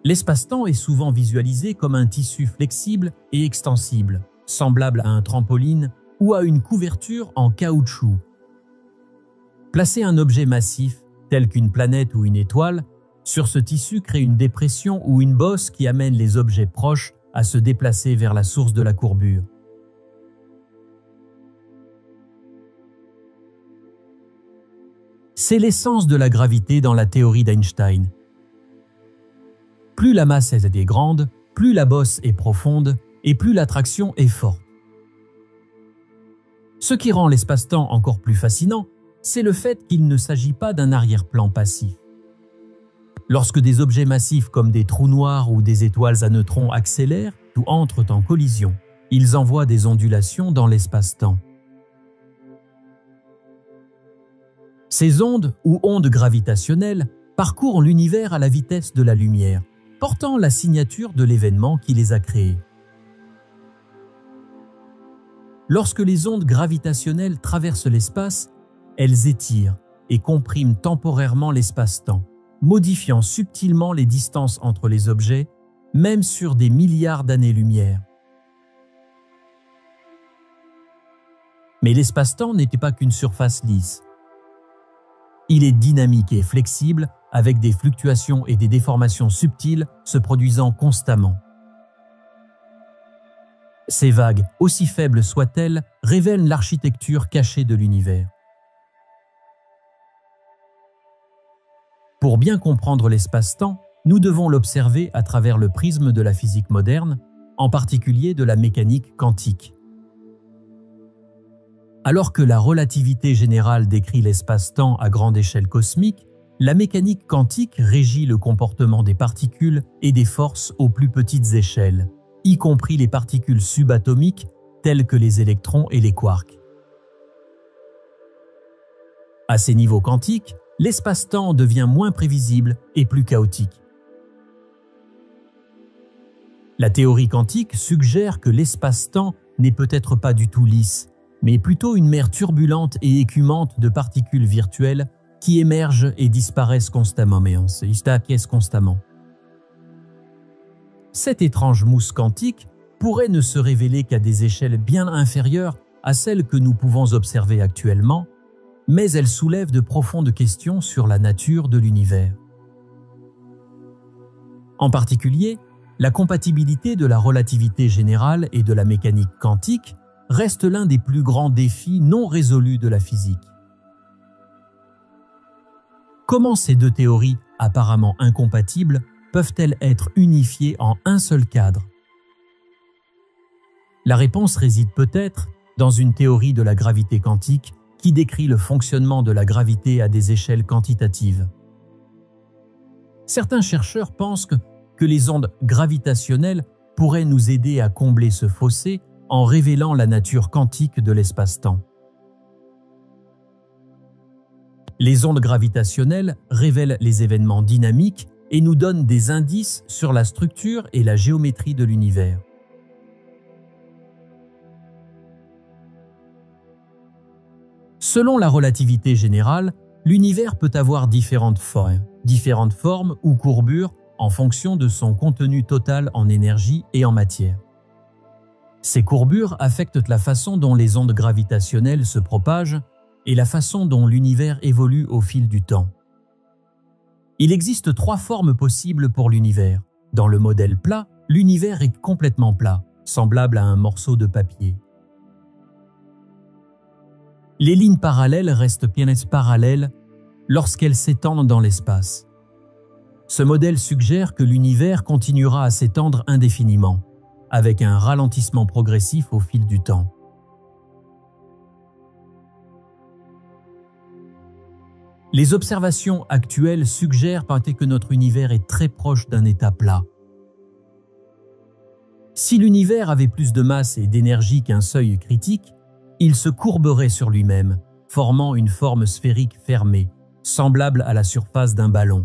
L'espace-temps est souvent visualisé comme un tissu flexible et extensible, semblable à un trampoline ou à une couverture en caoutchouc. Placer un objet massif, tel qu'une planète ou une étoile, sur ce tissu crée une dépression ou une bosse qui amène les objets proches à se déplacer vers la source de la courbure. C'est l'essence de la gravité dans la théorie d'Einstein. Plus la masse est grande, plus la bosse est profonde et plus l'attraction est forte. Ce qui rend l'espace-temps encore plus fascinant, c'est le fait qu'il ne s'agit pas d'un arrière-plan passif. Lorsque des objets massifs comme des trous noirs ou des étoiles à neutrons accélèrent ou entrent en collision, ils envoient des ondulations dans l'espace-temps. Ces ondes ou ondes gravitationnelles parcourent l'univers à la vitesse de la lumière, portant la signature de l'événement qui les a créés. Lorsque les ondes gravitationnelles traversent l'espace, elles étirent et compriment temporairement l'espace-temps, modifiant subtilement les distances entre les objets, même sur des milliards d'années-lumière. Mais l'espace-temps n'était pas qu'une surface lisse. Il est dynamique et flexible, avec des fluctuations et des déformations subtiles se produisant constamment. Ces vagues, aussi faibles soient-elles, révèlent l'architecture cachée de l'univers. Pour bien comprendre l'espace-temps, nous devons l'observer à travers le prisme de la physique moderne, en particulier de la mécanique quantique. Alors que la relativité générale décrit l'espace-temps à grande échelle cosmique, la mécanique quantique régit le comportement des particules et des forces aux plus petites échelles, y compris les particules subatomiques telles que les électrons et les quarks. À ces niveaux quantiques, l'espace-temps devient moins prévisible et plus chaotique. La théorie quantique suggère que l'espace-temps n'est peut-être pas du tout lisse, mais plutôt une mer turbulente et écumante de particules virtuelles qui émergent et disparaissent constamment. Cette étrange mousse quantique pourrait ne se révéler qu'à des échelles bien inférieures à celles que nous pouvons observer actuellement, mais elle soulève de profondes questions sur la nature de l'univers. En particulier, la compatibilité de la relativité générale et de la mécanique quantique reste l'un des plus grands défis non résolus de la physique. Comment ces deux théories, apparemment incompatibles, peuvent-elles être unifiées en un seul cadre? La réponse réside peut-être dans une théorie de la gravité quantique qui décrit le fonctionnement de la gravité à des échelles quantitatives. Certains chercheurs pensent que les ondes gravitationnelles pourraient nous aider à combler ce fossé en révélant la nature quantique de l'espace-temps. Les ondes gravitationnelles révèlent les événements dynamiques et nous donnent des indices sur la structure et la géométrie de l'univers. Selon la relativité générale, l'univers peut avoir différentes formes ou courbures en fonction de son contenu total en énergie et en matière. Ces courbures affectent la façon dont les ondes gravitationnelles se propagent et la façon dont l'univers évolue au fil du temps. Il existe 3 formes possibles pour l'univers. Dans le modèle plat, l'univers est complètement plat, semblable à un morceau de papier. Les lignes parallèles restent bien parallèles lorsqu'elles s'étendent dans l'espace. Ce modèle suggère que l'univers continuera à s'étendre indéfiniment, avec un ralentissement progressif au fil du temps. Les observations actuelles suggèrent que notre univers est très proche d'un état plat. Si l'univers avait plus de masse et d'énergie qu'un seuil critique, il se courberait sur lui-même, formant une forme sphérique fermée, semblable à la surface d'un ballon.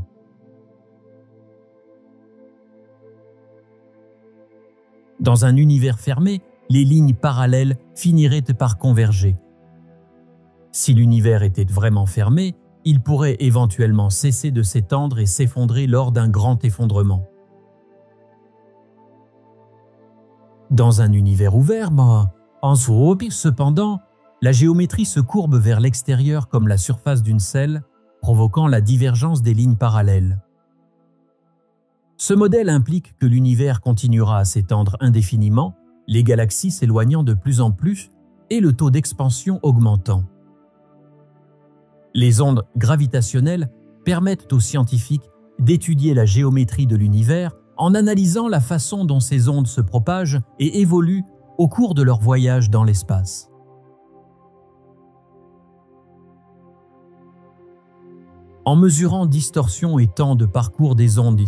Dans un univers fermé, les lignes parallèles finiraient par converger. Si l'univers était vraiment fermé, il pourrait éventuellement cesser de s'étendre et s'effondrer lors d'un grand effondrement. Dans un univers ouvert, cependant, la géométrie se courbe vers l'extérieur comme la surface d'une selle, provoquant la divergence des lignes parallèles. Ce modèle implique que l'univers continuera à s'étendre indéfiniment, les galaxies s'éloignant de plus en plus et le taux d'expansion augmentant. Les ondes gravitationnelles permettent aux scientifiques d'étudier la géométrie de l'univers en analysant la façon dont ces ondes se propagent et évoluent au cours de leur voyage dans l'espace. En mesurant distorsion et temps de parcours des ondes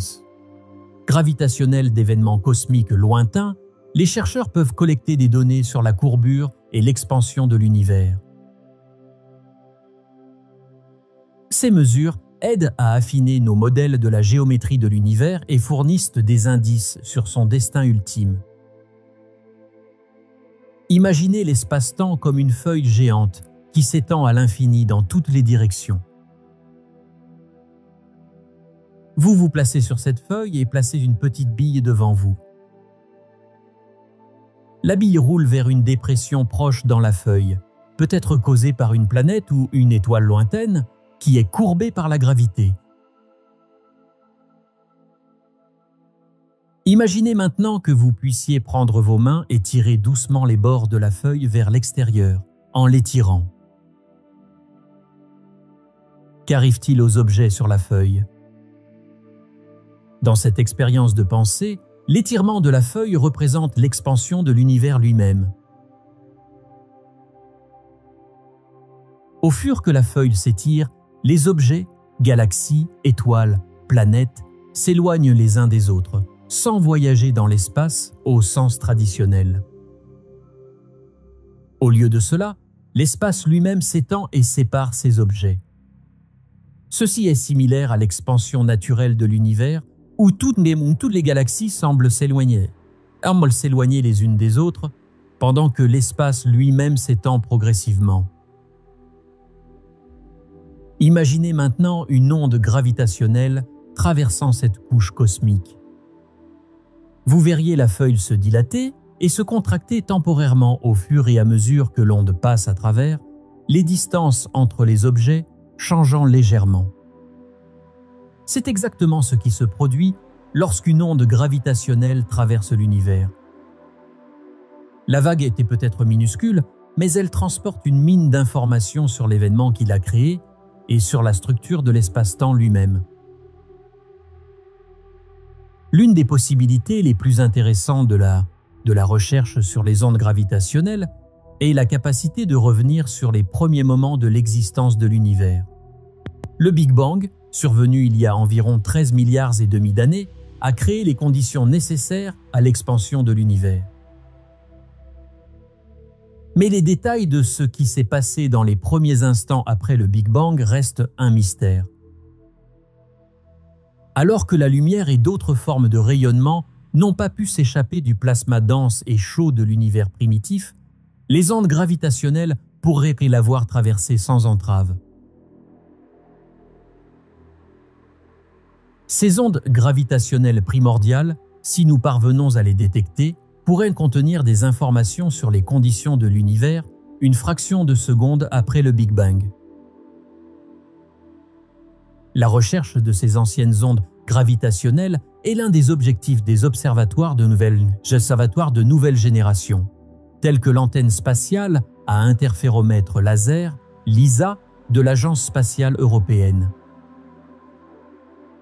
gravitationnelles d'événements cosmiques lointains, les chercheurs peuvent collecter des données sur la courbure et l'expansion de l'univers. Ces mesures aident à affiner nos modèles de la géométrie de l'univers et fournissent des indices sur son destin ultime. Imaginez l'espace-temps comme une feuille géante qui s'étend à l'infini dans toutes les directions. Vous vous placez sur cette feuille et placez une petite bille devant vous. La bille roule vers une dépression proche dans la feuille, peut-être causée par une planète ou une étoile lointaine qui est courbée par la gravité. Imaginez maintenant que vous puissiez prendre vos mains et tirer doucement les bords de la feuille vers l'extérieur, en l'étirant. Qu'arrive-t-il aux objets sur la feuille? Dans cette expérience de pensée, l'étirement de la feuille représente l'expansion de l'univers lui-même. Au fur que la feuille s'étire, les objets, galaxies, étoiles, planètes, s'éloignent les uns des autres, sans voyager dans l'espace au sens traditionnel. Au lieu de cela, l'espace lui-même s'étend et sépare ces objets. Ceci est similaire à l'expansion naturelle de l'univers, où toutes les galaxies semblent s'éloigner les unes des autres, pendant que l'espace lui-même s'étend progressivement. Imaginez maintenant une onde gravitationnelle traversant cette couche cosmique. Vous verriez la feuille se dilater et se contracter temporairement au fur et à mesure que l'onde passe à travers, les distances entre les objets changeant légèrement. C'est exactement ce qui se produit lorsqu'une onde gravitationnelle traverse l'univers. La vague était peut-être minuscule, mais elle transporte une mine d'informations sur l'événement qui l'a créé et sur la structure de l'espace-temps lui-même. L'une des possibilités les plus intéressantes de la recherche sur les ondes gravitationnelles est la capacité de revenir sur les premiers moments de l'existence de l'univers. Le Big Bang, survenu il y a environ 13 milliards et demi d'années, a créé les conditions nécessaires à l'expansion de l'univers. Mais les détails de ce qui s'est passé dans les premiers instants après le Big Bang restent un mystère. Alors que la lumière et d'autres formes de rayonnement n'ont pas pu s'échapper du plasma dense et chaud de l'univers primitif, les ondes gravitationnelles pourraient l'avoir traversé sans entrave. Ces ondes gravitationnelles primordiales, si nous parvenons à les détecter, pourraient contenir des informations sur les conditions de l'univers une fraction de seconde après le Big Bang. La recherche de ces anciennes ondes gravitationnelles est l'un des objectifs des observatoires de nouvelle génération, tels que l'antenne spatiale à interféromètre laser, LISA, de l'Agence spatiale européenne.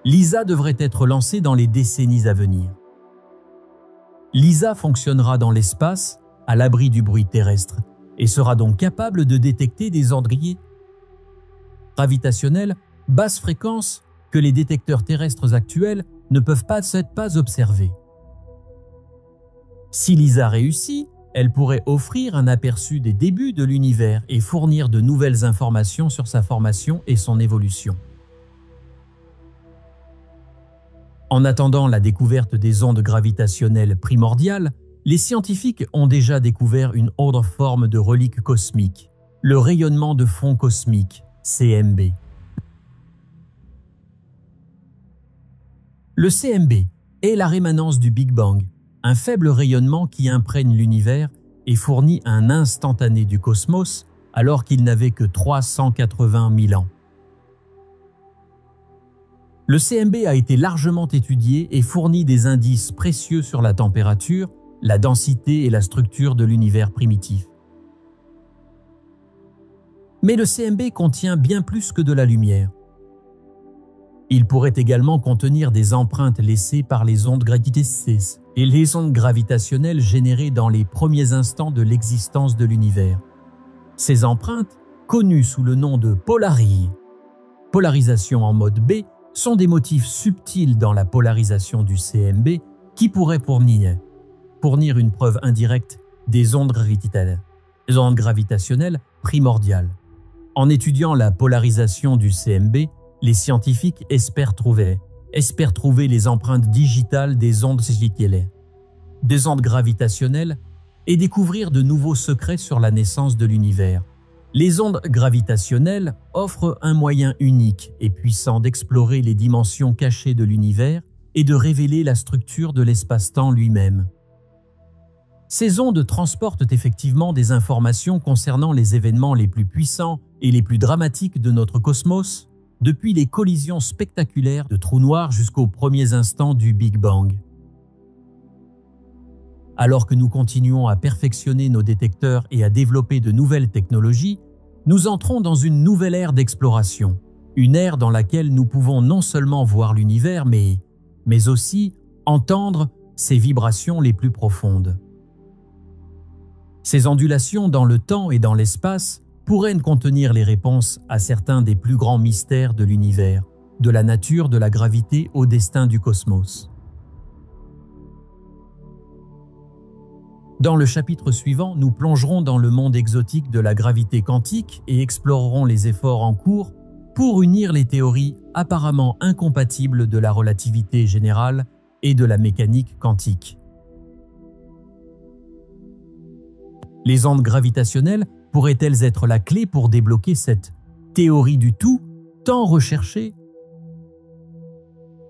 LISA devrait être lancée dans les décennies à venir. LISA fonctionnera dans l'espace, à l'abri du bruit terrestre, et sera donc capable de détecter des ondes gravitationnelles basse fréquence que les détecteurs terrestres actuels ne peuvent pas observer. Si LISA réussit, elle pourrait offrir un aperçu des débuts de l'univers et fournir de nouvelles informations sur sa formation et son évolution. En attendant la découverte des ondes gravitationnelles primordiales, les scientifiques ont déjà découvert une autre forme de relique cosmique, le rayonnement de fond cosmique, CMB. Le CMB est la rémanence du Big Bang, un faible rayonnement qui imprègne l'univers et fournit un instantané du cosmos alors qu'il n'avait que 380 000 ans. Le CMB a été largement étudié et fournit des indices précieux sur la température, la densité et la structure de l'univers primitif. Mais le CMB contient bien plus que de la lumière. Il pourrait également contenir des empreintes laissées par les ondes gravitationnelles générées dans les premiers instants de l'existence de l'univers. Ces empreintes, connues sous le nom de polarisation en mode B, sont des motifs subtils dans la polarisation du CMB qui pourraient fournir une preuve indirecte des ondes gravitationnelles primordiales. En étudiant la polarisation du CMB, les scientifiques espèrent trouver les empreintes digitales des ondes gravitationnelles et découvrir de nouveaux secrets sur la naissance de l'univers. Les ondes gravitationnelles offrent un moyen unique et puissant d'explorer les dimensions cachées de l'univers et de révéler la structure de l'espace-temps lui-même. Ces ondes transportent effectivement des informations concernant les événements les plus puissants et les plus dramatiques de notre cosmos, depuis les collisions spectaculaires de trous noirs jusqu'aux premiers instants du Big Bang. Alors que nous continuons à perfectionner nos détecteurs et à développer de nouvelles technologies, nous entrons dans une nouvelle ère d'exploration, une ère dans laquelle nous pouvons non seulement voir l'univers, mais aussi entendre ses vibrations les plus profondes. Ces ondulations dans le temps et dans l'espace pourraient contenir les réponses à certains des plus grands mystères de l'univers, de la nature de la gravité au destin du cosmos. Dans le chapitre suivant, nous plongerons dans le monde exotique de la gravité quantique et explorerons les efforts en cours pour unir les théories apparemment incompatibles de la relativité générale et de la mécanique quantique. Les ondes gravitationnelles pourraient-elles être la clé pour débloquer cette théorie du tout tant recherchée?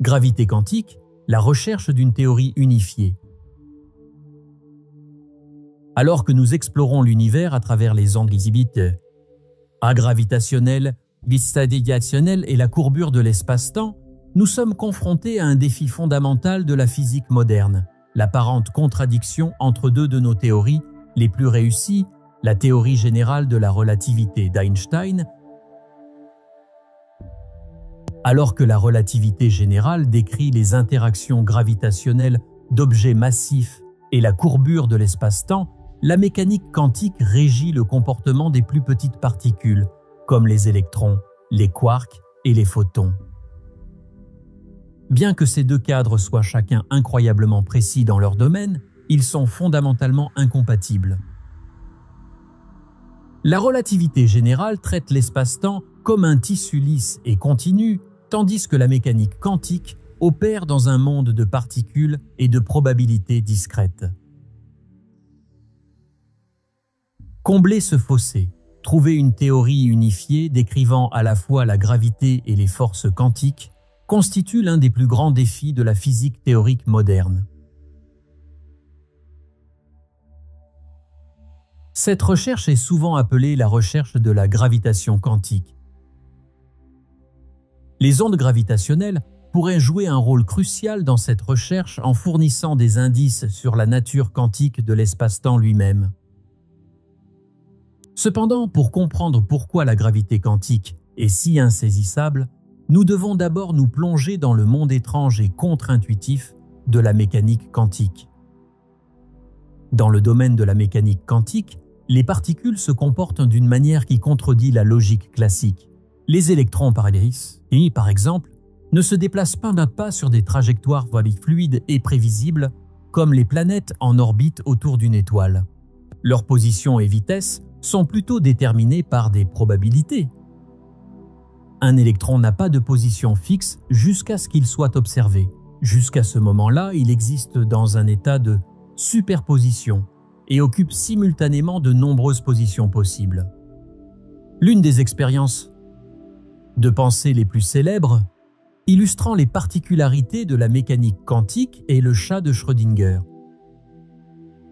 Gravité quantique, la recherche d'une théorie unifiée. Alors que nous explorons l'univers à travers les ondes gravitationnelles, et la courbure de l'espace-temps, nous sommes confrontés à un défi fondamental de la physique moderne, l'apparente contradiction entre deux de nos théories les plus réussies, la théorie générale de la relativité d'Einstein. Alors que la relativité générale décrit les interactions gravitationnelles d'objets massifs et la courbure de l'espace-temps, la mécanique quantique régit le comportement des plus petites particules, comme les électrons, les quarks et les photons. Bien que ces deux cadres soient chacun incroyablement précis dans leur domaine, ils sont fondamentalement incompatibles. La relativité générale traite l'espace-temps comme un tissu lisse et continu, tandis que la mécanique quantique opère dans un monde de particules et de probabilités discrètes. Combler ce fossé, trouver une théorie unifiée décrivant à la fois la gravité et les forces quantiques, constitue l'un des plus grands défis de la physique théorique moderne. Cette recherche est souvent appelée la recherche de la gravitation quantique. Les ondes gravitationnelles pourraient jouer un rôle crucial dans cette recherche en fournissant des indices sur la nature quantique de l'espace-temps lui-même. Cependant, pour comprendre pourquoi la gravité quantique est si insaisissable, nous devons d'abord nous plonger dans le monde étrange et contre-intuitif de la mécanique quantique. Dans le domaine de la mécanique quantique, les particules se comportent d'une manière qui contredit la logique classique. Les électrons, par exemple, ne se déplacent pas sur des trajectoires fluides et prévisibles comme les planètes en orbite autour d'une étoile. Leur position et vitesse sont plutôt déterminées par des probabilités. Un électron n'a pas de position fixe jusqu'à ce qu'il soit observé. Jusqu'à ce moment-là, il existe dans un état de superposition et occupe simultanément de nombreuses positions possibles. L'une des expériences de pensée les plus célèbres, illustrant les particularités de la mécanique quantique, est le chat de Schrödinger.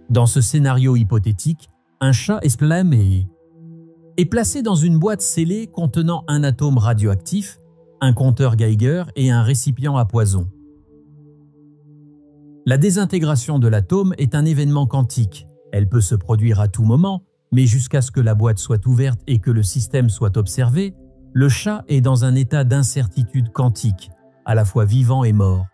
Dans ce scénario hypothétique, un chat est placé dans une boîte scellée contenant un atome radioactif, un compteur Geiger et un récipient à poison. La désintégration de l'atome est un événement quantique. Elle peut se produire à tout moment, mais jusqu'à ce que la boîte soit ouverte et que le système soit observé, le chat est dans un état d'incertitude quantique, à la fois vivant et mort.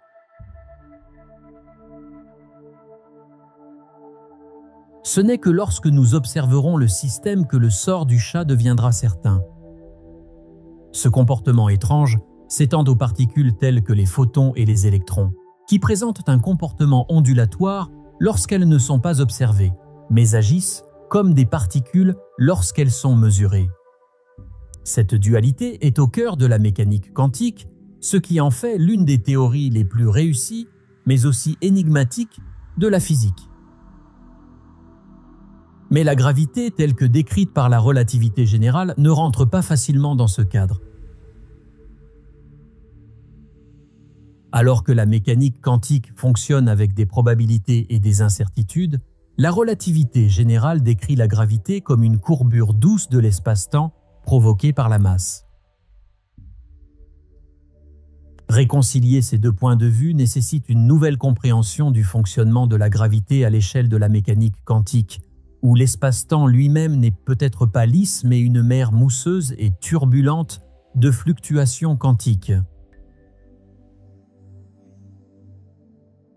Ce n'est que lorsque nous observerons le système que le sort du chat deviendra certain. Ce comportement étrange s'étend aux particules telles que les photons et les électrons, qui présentent un comportement ondulatoire lorsqu'elles ne sont pas observées, mais agissent comme des particules lorsqu'elles sont mesurées. Cette dualité est au cœur de la mécanique quantique, ce qui en fait l'une des théories les plus réussies, mais aussi énigmatiques, de la physique. Mais la gravité, telle que décrite par la relativité générale, ne rentre pas facilement dans ce cadre. Alors que la mécanique quantique fonctionne avec des probabilités et des incertitudes, la relativité générale décrit la gravité comme une courbure douce de l'espace-temps provoquée par la masse. Réconcilier ces deux points de vue nécessite une nouvelle compréhension du fonctionnement de la gravité à l'échelle de la mécanique quantique, où l'espace-temps lui-même n'est peut-être pas lisse mais une mer mousseuse et turbulente de fluctuations quantiques.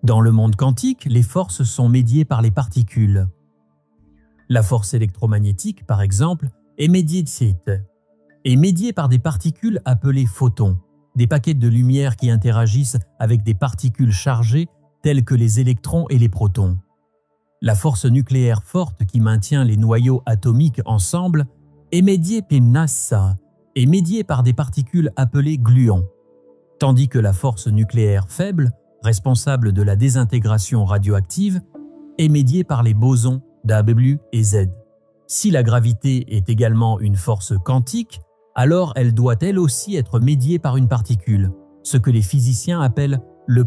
Dans le monde quantique, les forces sont médiées par les particules. La force électromagnétique, par exemple, est médiée par des particules appelées photons, des paquets de lumière qui interagissent avec des particules chargées telles que les électrons et les protons. La force nucléaire forte qui maintient les noyaux atomiques ensemble est médiée par des particules appelées gluons, tandis que la force nucléaire faible, responsable de la désintégration radioactive, est médiée par les bosons W et Z. Si la gravité est également une force quantique, alors elle doit elle aussi être médiée par une particule, ce que les physiciens appellent le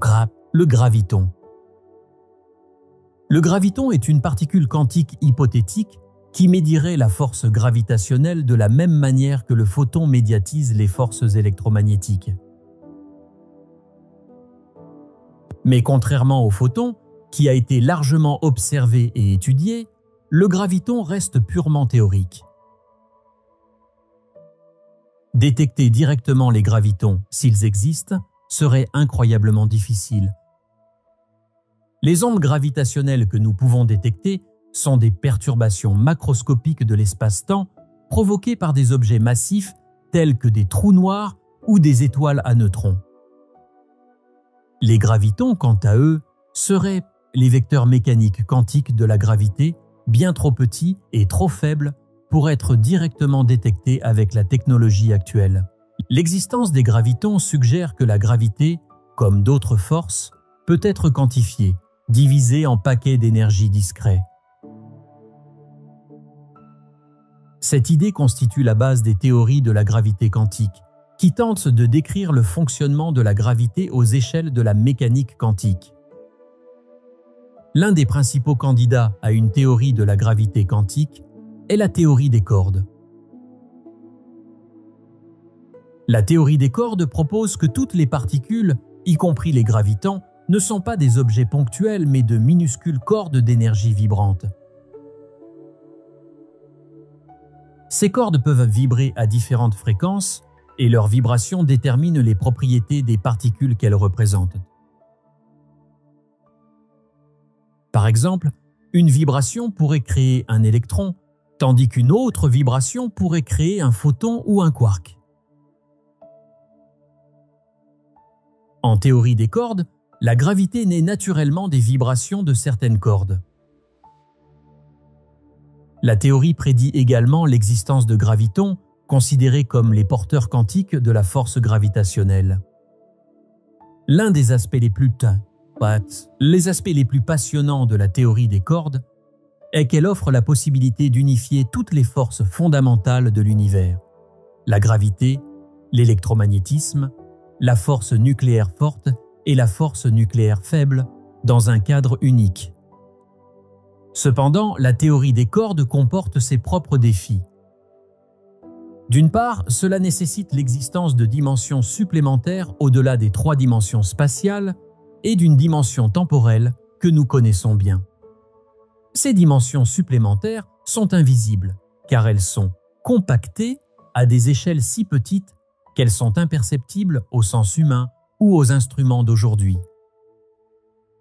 graviton. Le graviton est une particule quantique hypothétique qui médierait la force gravitationnelle de la même manière que le photon médiatise les forces électromagnétiques. Mais contrairement au photon, qui a été largement observé et étudié, le graviton reste purement théorique. Détecter directement les gravitons, s'ils existent, serait incroyablement difficile. Les ondes gravitationnelles que nous pouvons détecter sont des perturbations macroscopiques de l'espace-temps provoquées par des objets massifs tels que des trous noirs ou des étoiles à neutrons. Les gravitons, quant à eux, seraient les vecteurs mécaniques quantiques de la gravité, bien trop petits et trop faibles pour être directement détectées avec la technologie actuelle. L'existence des gravitons suggère que la gravité, comme d'autres forces, peut être quantifiée, divisée en paquets d'énergie discrets. Cette idée constitue la base des théories de la gravité quantique, qui tentent de décrire le fonctionnement de la gravité aux échelles de la mécanique quantique. L'un des principaux candidats à une théorie de la gravité quantique est la théorie des cordes. La théorie des cordes propose que toutes les particules, y compris les gravitons, ne sont pas des objets ponctuels mais de minuscules cordes d'énergie vibrante. Ces cordes peuvent vibrer à différentes fréquences et leur vibration détermine les propriétés des particules qu'elles représentent. Par exemple, une vibration pourrait créer un électron, tandis qu'une autre vibration pourrait créer un photon ou un quark. En théorie des cordes, la gravité naît naturellement des vibrations de certaines cordes. La théorie prédit également l'existence de gravitons, considérés comme les porteurs quantiques de la force gravitationnelle. L'un des aspects les plus passionnants de la théorie des cordes est qu'elle offre la possibilité d'unifier toutes les forces fondamentales de l'univers: la gravité, l'électromagnétisme, la force nucléaire forte et la force nucléaire faible dans un cadre unique. Cependant, la théorie des cordes comporte ses propres défis. D'une part, cela nécessite l'existence de dimensions supplémentaires au-delà des 3 dimensions spatiales et d'une dimension temporelle que nous connaissons bien. Ces dimensions supplémentaires sont invisibles, car elles sont compactées à des échelles si petites qu'elles sont imperceptibles au sens humain ou aux instruments d'aujourd'hui.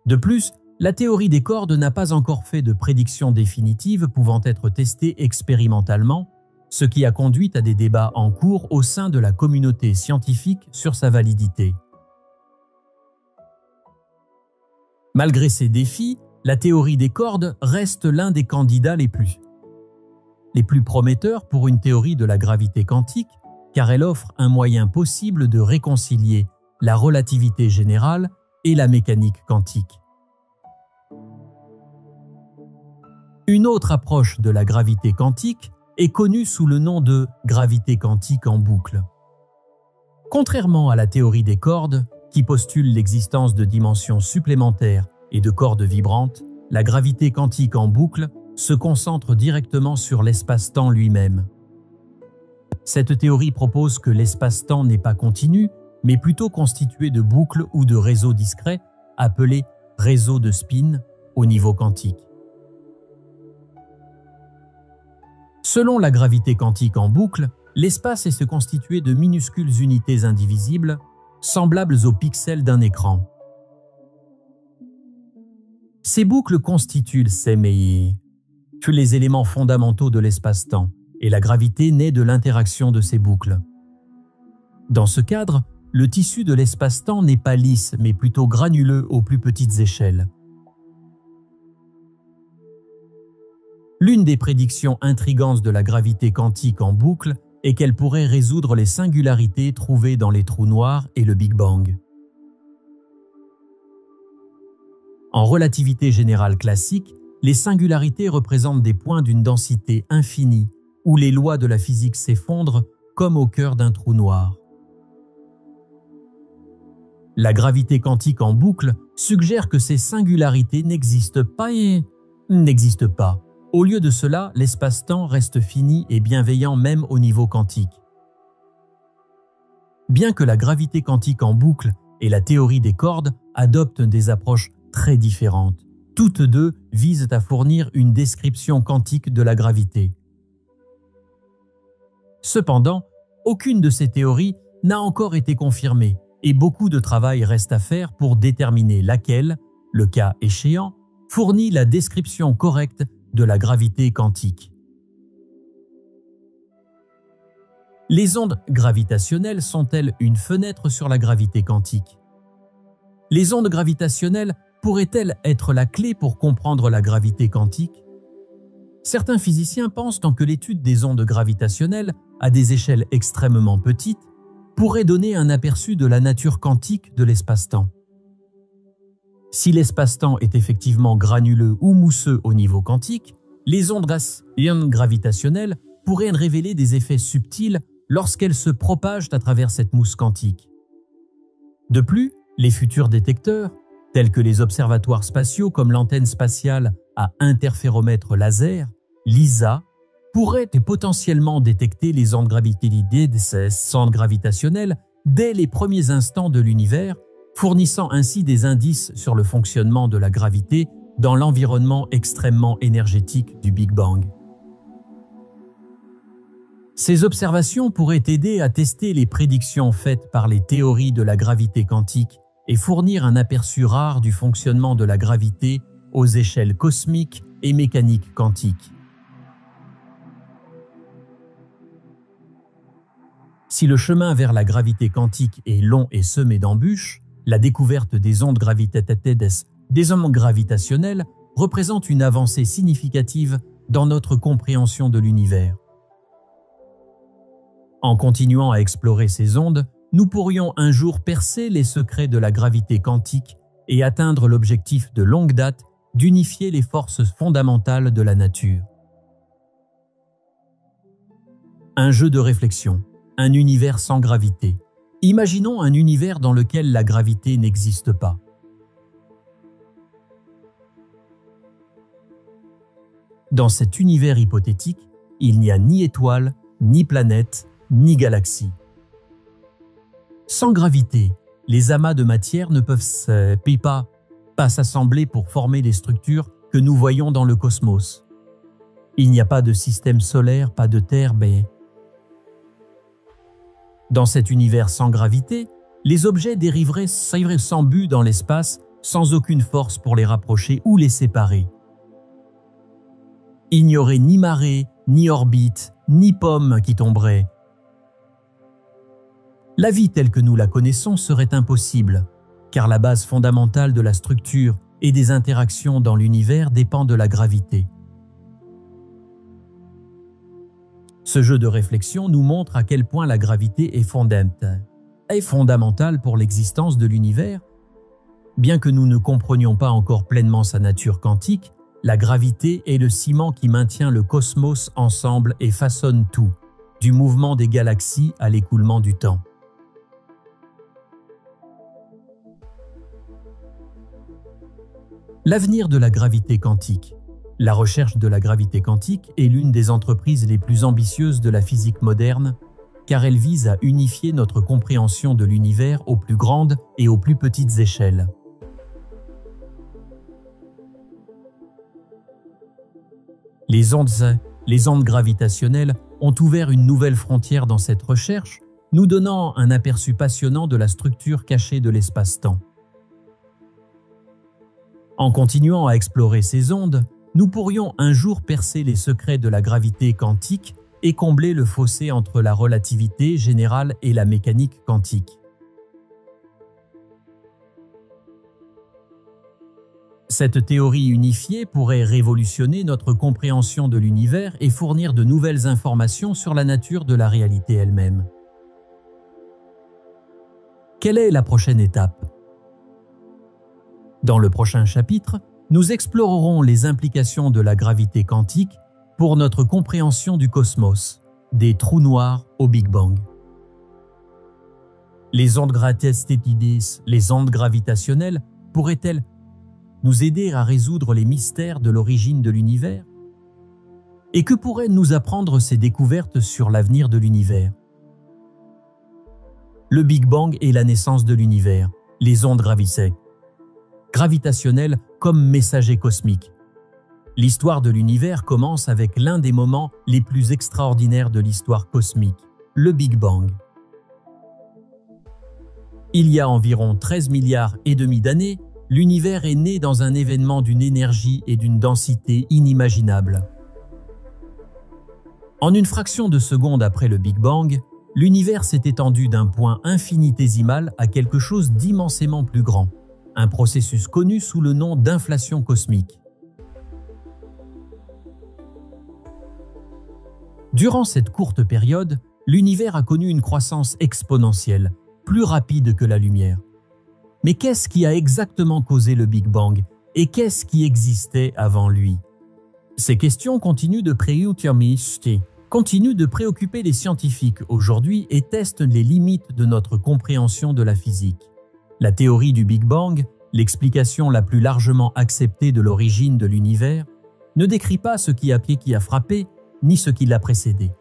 De plus, la théorie des cordes n'a pas encore fait de prédictions définitives pouvant être testées expérimentalement, ce qui a conduit à des débats en cours au sein de la communauté scientifique sur sa validité. Malgré ces défis, la théorie des cordes reste l'un des candidats les plus prometteurs pour une théorie de la gravité quantique, car elle offre un moyen possible de réconcilier la relativité générale et la mécanique quantique. Une autre approche de la gravité quantique est connue sous le nom de gravité quantique en boucle. Contrairement à la théorie des cordes, qui postule l'existence de dimensions supplémentaires et de cordes vibrantes, la gravité quantique en boucle se concentre directement sur l'espace-temps lui-même. Cette théorie propose que l'espace-temps n'est pas continu, mais plutôt constitué de boucles ou de réseaux discrets appelés réseaux de spin au niveau quantique. Selon la gravité quantique en boucle, l'espace est constitué de minuscules unités indivisibles, semblables aux pixels d'un écran. Ces boucles constituent tous les éléments fondamentaux de l'espace-temps, et la gravité naît de l'interaction de ces boucles. Dans ce cadre, le tissu de l'espace-temps n'est pas lisse, mais plutôt granuleux aux plus petites échelles. L'une des prédictions intrigantes de la gravité quantique en boucle est qu'elle pourrait résoudre les singularités trouvées dans les trous noirs et le Big Bang. En relativité générale classique, les singularités représentent des points d'une densité infinie où les lois de la physique s'effondrent comme au cœur d'un trou noir. La gravité quantique en boucle suggère que ces singularités n'existent pas. Au lieu de cela, l'espace-temps reste fini et bienveillant même au niveau quantique. Bien que la gravité quantique en boucle et la théorie des cordes adoptent des approches très différentes, toutes deux visent à fournir une description quantique de la gravité. Cependant, aucune de ces théories n'a encore été confirmée et beaucoup de travail reste à faire pour déterminer laquelle, le cas échéant, fournit la description correcte de la gravité quantique. Les ondes gravitationnelles sont-elles une fenêtre sur la gravité quantique? Les ondes gravitationnelles pourraient-elles être la clé pour comprendre la gravité quantique? Certains physiciens pensent que l'étude des ondes gravitationnelles à des échelles extrêmement petites pourrait donner un aperçu de la nature quantique de l'espace-temps. Si l'espace-temps est effectivement granuleux ou mousseux au niveau quantique, les ondes gravitationnelles pourraient révéler des effets subtils lorsqu'elles se propagent à travers cette mousse quantique. De plus, les futurs détecteurs, tels que les observatoires spatiaux comme l'antenne spatiale à interféromètre laser, LISA, pourraient potentiellement détecter les ondes gravitationnelles dès les premiers instants de l'univers, fournissant ainsi des indices sur le fonctionnement de la gravité dans l'environnement extrêmement énergétique du Big Bang. Ces observations pourraient aider à tester les prédictions faites par les théories de la gravité quantique et fournir un aperçu rare du fonctionnement de la gravité aux échelles cosmiques et mécaniques quantiques. Si le chemin vers la gravité quantique est long et semé d'embûches, la découverte des ondes gravitationnelles représente une avancée significative dans notre compréhension de l'univers. En continuant à explorer ces ondes, nous pourrions un jour percer les secrets de la gravité quantique et atteindre l'objectif de longue date d'unifier les forces fondamentales de la nature. Un jeu de réflexion, un univers sans gravité. Imaginons un univers dans lequel la gravité n'existe pas. Dans cet univers hypothétique, il n'y a ni étoiles, ni planètes, ni galaxies. Sans gravité, les amas de matière ne peuvent pas s'assembler pour former les structures que nous voyons dans le cosmos. Il n'y a pas de système solaire, pas de Terre, mais... Dans cet univers sans gravité, les objets dériveraient sans but dans l'espace, sans aucune force pour les rapprocher ou les séparer. Il n'y aurait ni marée, ni orbite, ni pomme qui tomberait. La vie telle que nous la connaissons serait impossible, car la base fondamentale de la structure et des interactions dans l'univers dépend de la gravité. Ce jeu de réflexion nous montre à quel point la gravité est fondamentale pour l'existence de l'univers. Bien que nous ne comprenions pas encore pleinement sa nature quantique, la gravité est le ciment qui maintient le cosmos ensemble et façonne tout, du mouvement des galaxies à l'écoulement du temps. L'avenir de la gravité quantique. La recherche de la gravité quantique est l'une des entreprises les plus ambitieuses de la physique moderne, car elle vise à unifier notre compréhension de l'univers aux plus grandes et aux plus petites échelles. Les ondes gravitationnelles ont ouvert une nouvelle frontière dans cette recherche, nous donnant un aperçu passionnant de la structure cachée de l'espace-temps. En continuant à explorer ces ondes, nous pourrions un jour percer les secrets de la gravité quantique et combler le fossé entre la relativité générale et la mécanique quantique. Cette théorie unifiée pourrait révolutionner notre compréhension de l'univers et fournir de nouvelles informations sur la nature de la réalité elle-même. Quelle est la prochaine étape? Dans le prochain chapitre, nous explorerons les implications de la gravité quantique pour notre compréhension du cosmos, des trous noirs au Big Bang. Les ondes gravitationnelles pourraient-elles nous aider à résoudre les mystères de l'origine de l'univers? Et que pourraient nous apprendre ces découvertes sur l'avenir de l'univers? Le Big Bang est la naissance de l'univers, les ondes gravitationnelles comme messagers cosmiques. L'histoire de l'univers commence avec l'un des moments les plus extraordinaires de l'histoire cosmique, le Big Bang. Il y a environ 13 milliards et demi d'années, l'univers est né dans un événement d'une énergie et d'une densité inimaginables. En une fraction de seconde après le Big Bang, l'univers s'est étendu d'un point infinitésimal à quelque chose d'immensément plus grand, un processus connu sous le nom d'inflation cosmique. Durant cette courte période, l'univers a connu une croissance exponentielle, plus rapide que la lumière. Mais qu'est-ce qui a exactement causé le Big Bang et qu'est-ce qui existait avant lui? Ces questions continuent de préoccuper les scientifiques aujourd'hui et testent les limites de notre compréhension de la physique. La théorie du Big Bang, l'explication la plus largement acceptée de l'origine de l'univers, ne décrit pas ce qui a frappé, ni ce qui l'a précédé.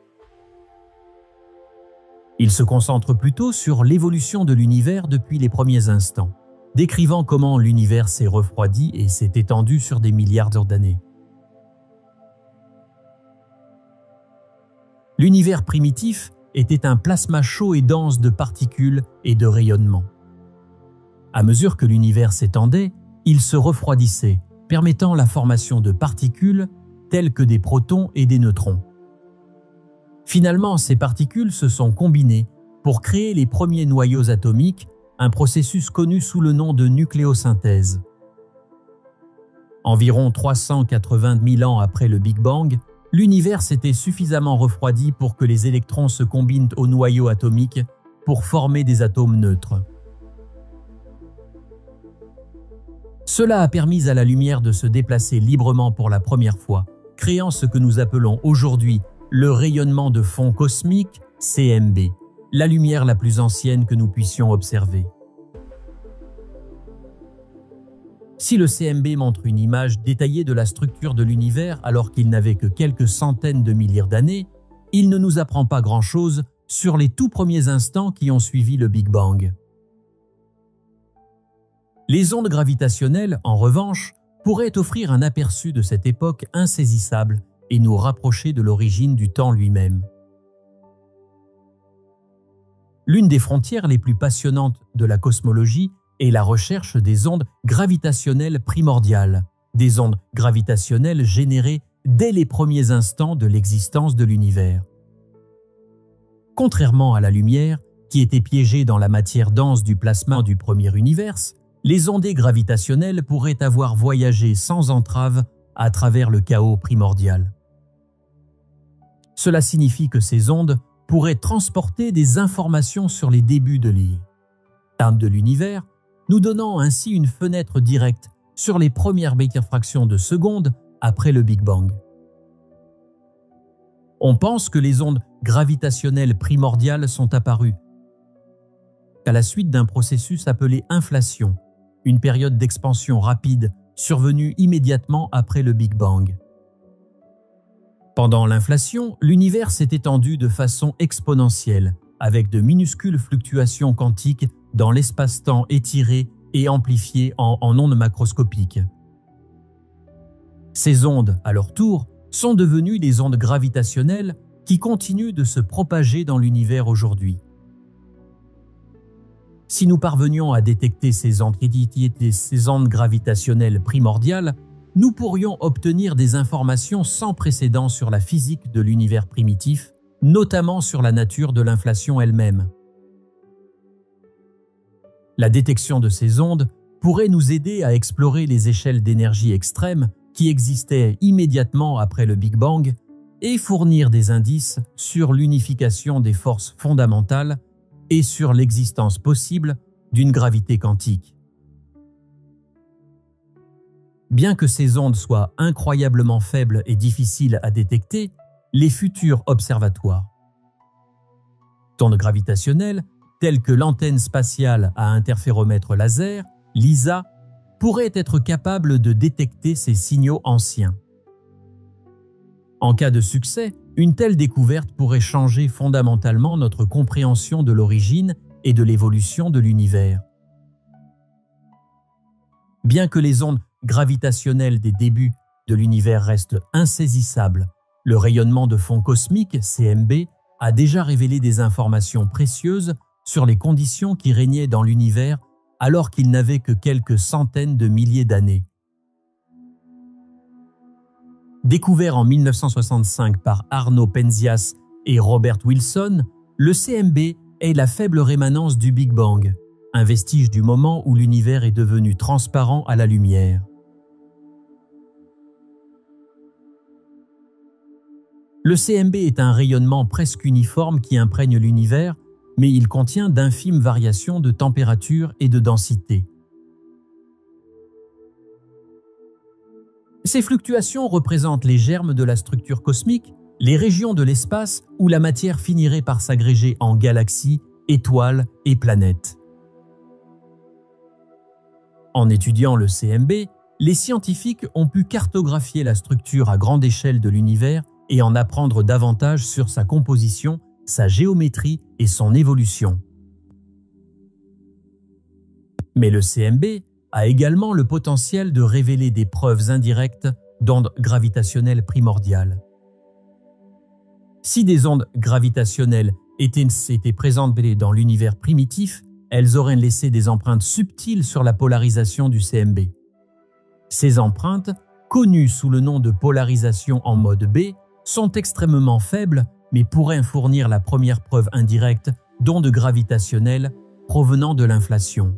Il se concentre plutôt sur l'évolution de l'univers depuis les premiers instants, décrivant comment l'univers s'est refroidi et s'est étendu sur des milliards d'années. L'univers primitif était un plasma chaud et dense de particules et de rayonnements. À mesure que l'univers s'étendait, il se refroidissait, permettant la formation de particules telles que des protons et des neutrons. Finalement, ces particules se sont combinées pour créer les premiers noyaux atomiques, un processus connu sous le nom de nucléosynthèse. Environ 380 000 ans après le Big Bang, l'univers s'était suffisamment refroidi pour que les électrons se combinent au noyau atomique pour former des atomes neutres. Cela a permis à la lumière de se déplacer librement pour la première fois, créant ce que nous appelons aujourd'hui le rayonnement de fond cosmique, CMB, la lumière la plus ancienne que nous puissions observer. Si le CMB montre une image détaillée de la structure de l'univers alors qu'il n'avait que quelques centaines de milliards d'années, il ne nous apprend pas grand-chose sur les tout premiers instants qui ont suivi le Big Bang. Les ondes gravitationnelles, en revanche, pourraient offrir un aperçu de cette époque insaisissable et nous rapprocher de l'origine du temps lui-même. L'une des frontières les plus passionnantes de la cosmologie est la recherche des ondes gravitationnelles primordiales, des ondes gravitationnelles générées dès les premiers instants de l'existence de l'univers. Contrairement à la lumière, qui était piégée dans la matière dense du plasma du premier univers, les ondées gravitationnelles pourraient avoir voyagé sans entrave à travers le chaos primordial. Cela signifie que ces ondes pourraient transporter des informations sur les débuts de l'univers, nous donnant ainsi une fenêtre directe sur les premières fractions de secondes après le Big Bang. On pense que les ondes gravitationnelles primordiales sont apparues à la suite d'un processus appelé inflation, une période d'expansion rapide survenue immédiatement après le Big Bang. Pendant l'inflation, l'univers s'est étendu de façon exponentielle, avec de minuscules fluctuations quantiques dans l'espace-temps étiré et amplifié en ondes macroscopiques. Ces ondes, à leur tour, sont devenues les ondes gravitationnelles qui continuent de se propager dans l'univers aujourd'hui. Si nous parvenions à détecter ces ondes gravitationnelles primordiales, nous pourrions obtenir des informations sans précédent sur la physique de l'univers primitif, notamment sur la nature de l'inflation elle-même. La détection de ces ondes pourrait nous aider à explorer les échelles d'énergie extrêmes qui existaient immédiatement après le Big Bang et fournir des indices sur l'unification des forces fondamentales et sur l'existence possible d'une gravité quantique. Bien que ces ondes soient incroyablement faibles et difficiles à détecter, les futurs observatoires d'ondes gravitationnelles, tels que l'antenne spatiale à interféromètre laser, LISA, pourraient être capables de détecter ces signaux anciens. En cas de succès, une telle découverte pourrait changer fondamentalement notre compréhension de l'origine et de l'évolution de l'univers. Bien que les ondes gravitationnelles des débuts de l'univers restent insaisissables, le rayonnement de fond cosmique, CMB, a déjà révélé des informations précieuses sur les conditions qui régnaient dans l'univers alors qu'il n'avait que quelques centaines de milliers d'années. Découvert en 1965 par Arno Penzias et Robert Wilson, le CMB est la faible rémanence du Big Bang, un vestige du moment où l'univers est devenu transparent à la lumière. Le CMB est un rayonnement presque uniforme qui imprègne l'univers, mais il contient d'infimes variations de température et de densité. Ces fluctuations représentent les germes de la structure cosmique, les régions de l'espace où la matière finirait par s'agréger en galaxies, étoiles et planètes. En étudiant le CMB, les scientifiques ont pu cartographier la structure à grande échelle de l'univers et en apprendre davantage sur sa composition, sa géométrie et son évolution. Mais le CMB a également le potentiel de révéler des preuves indirectes d'ondes gravitationnelles primordiales. Si des ondes gravitationnelles étaient présentes dans l'univers primitif, elles auraient laissé des empreintes subtiles sur la polarisation du CMB. Ces empreintes, connues sous le nom de polarisation en mode B, sont extrêmement faibles mais pourraient fournir la première preuve indirecte d'ondes gravitationnelles provenant de l'inflation.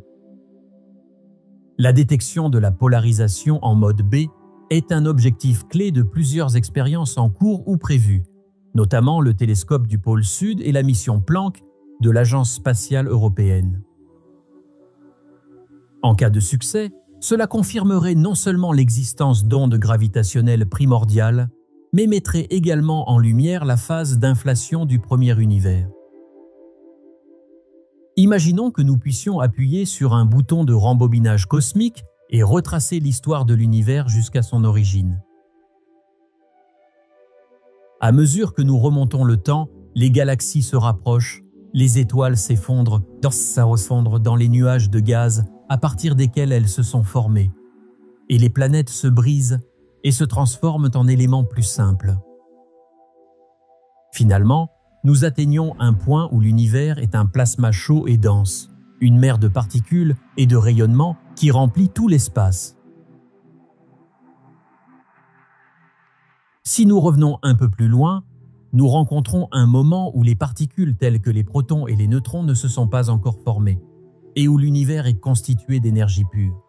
La détection de la polarisation en mode B est un objectif clé de plusieurs expériences en cours ou prévues, notamment le télescope du pôle Sud et la mission Planck de l'Agence spatiale européenne. En cas de succès, cela confirmerait non seulement l'existence d'ondes gravitationnelles primordiales, mais mettrait également en lumière la phase d'inflation du premier univers. Imaginons que nous puissions appuyer sur un bouton de rembobinage cosmique et retracer l'histoire de l'univers jusqu'à son origine. À mesure que nous remontons le temps, les galaxies se rapprochent, les étoiles s'effondrent dans les nuages de gaz à partir desquels elles se sont formées, et les planètes se brisent et se transforment en éléments plus simples. Finalement, nous atteignons un point où l'univers est un plasma chaud et dense, une mer de particules et de rayonnements qui remplit tout l'espace. Si nous revenons un peu plus loin, nous rencontrons un moment où les particules telles que les protons et les neutrons ne se sont pas encore formées, et où l'univers est constitué d'énergie pure.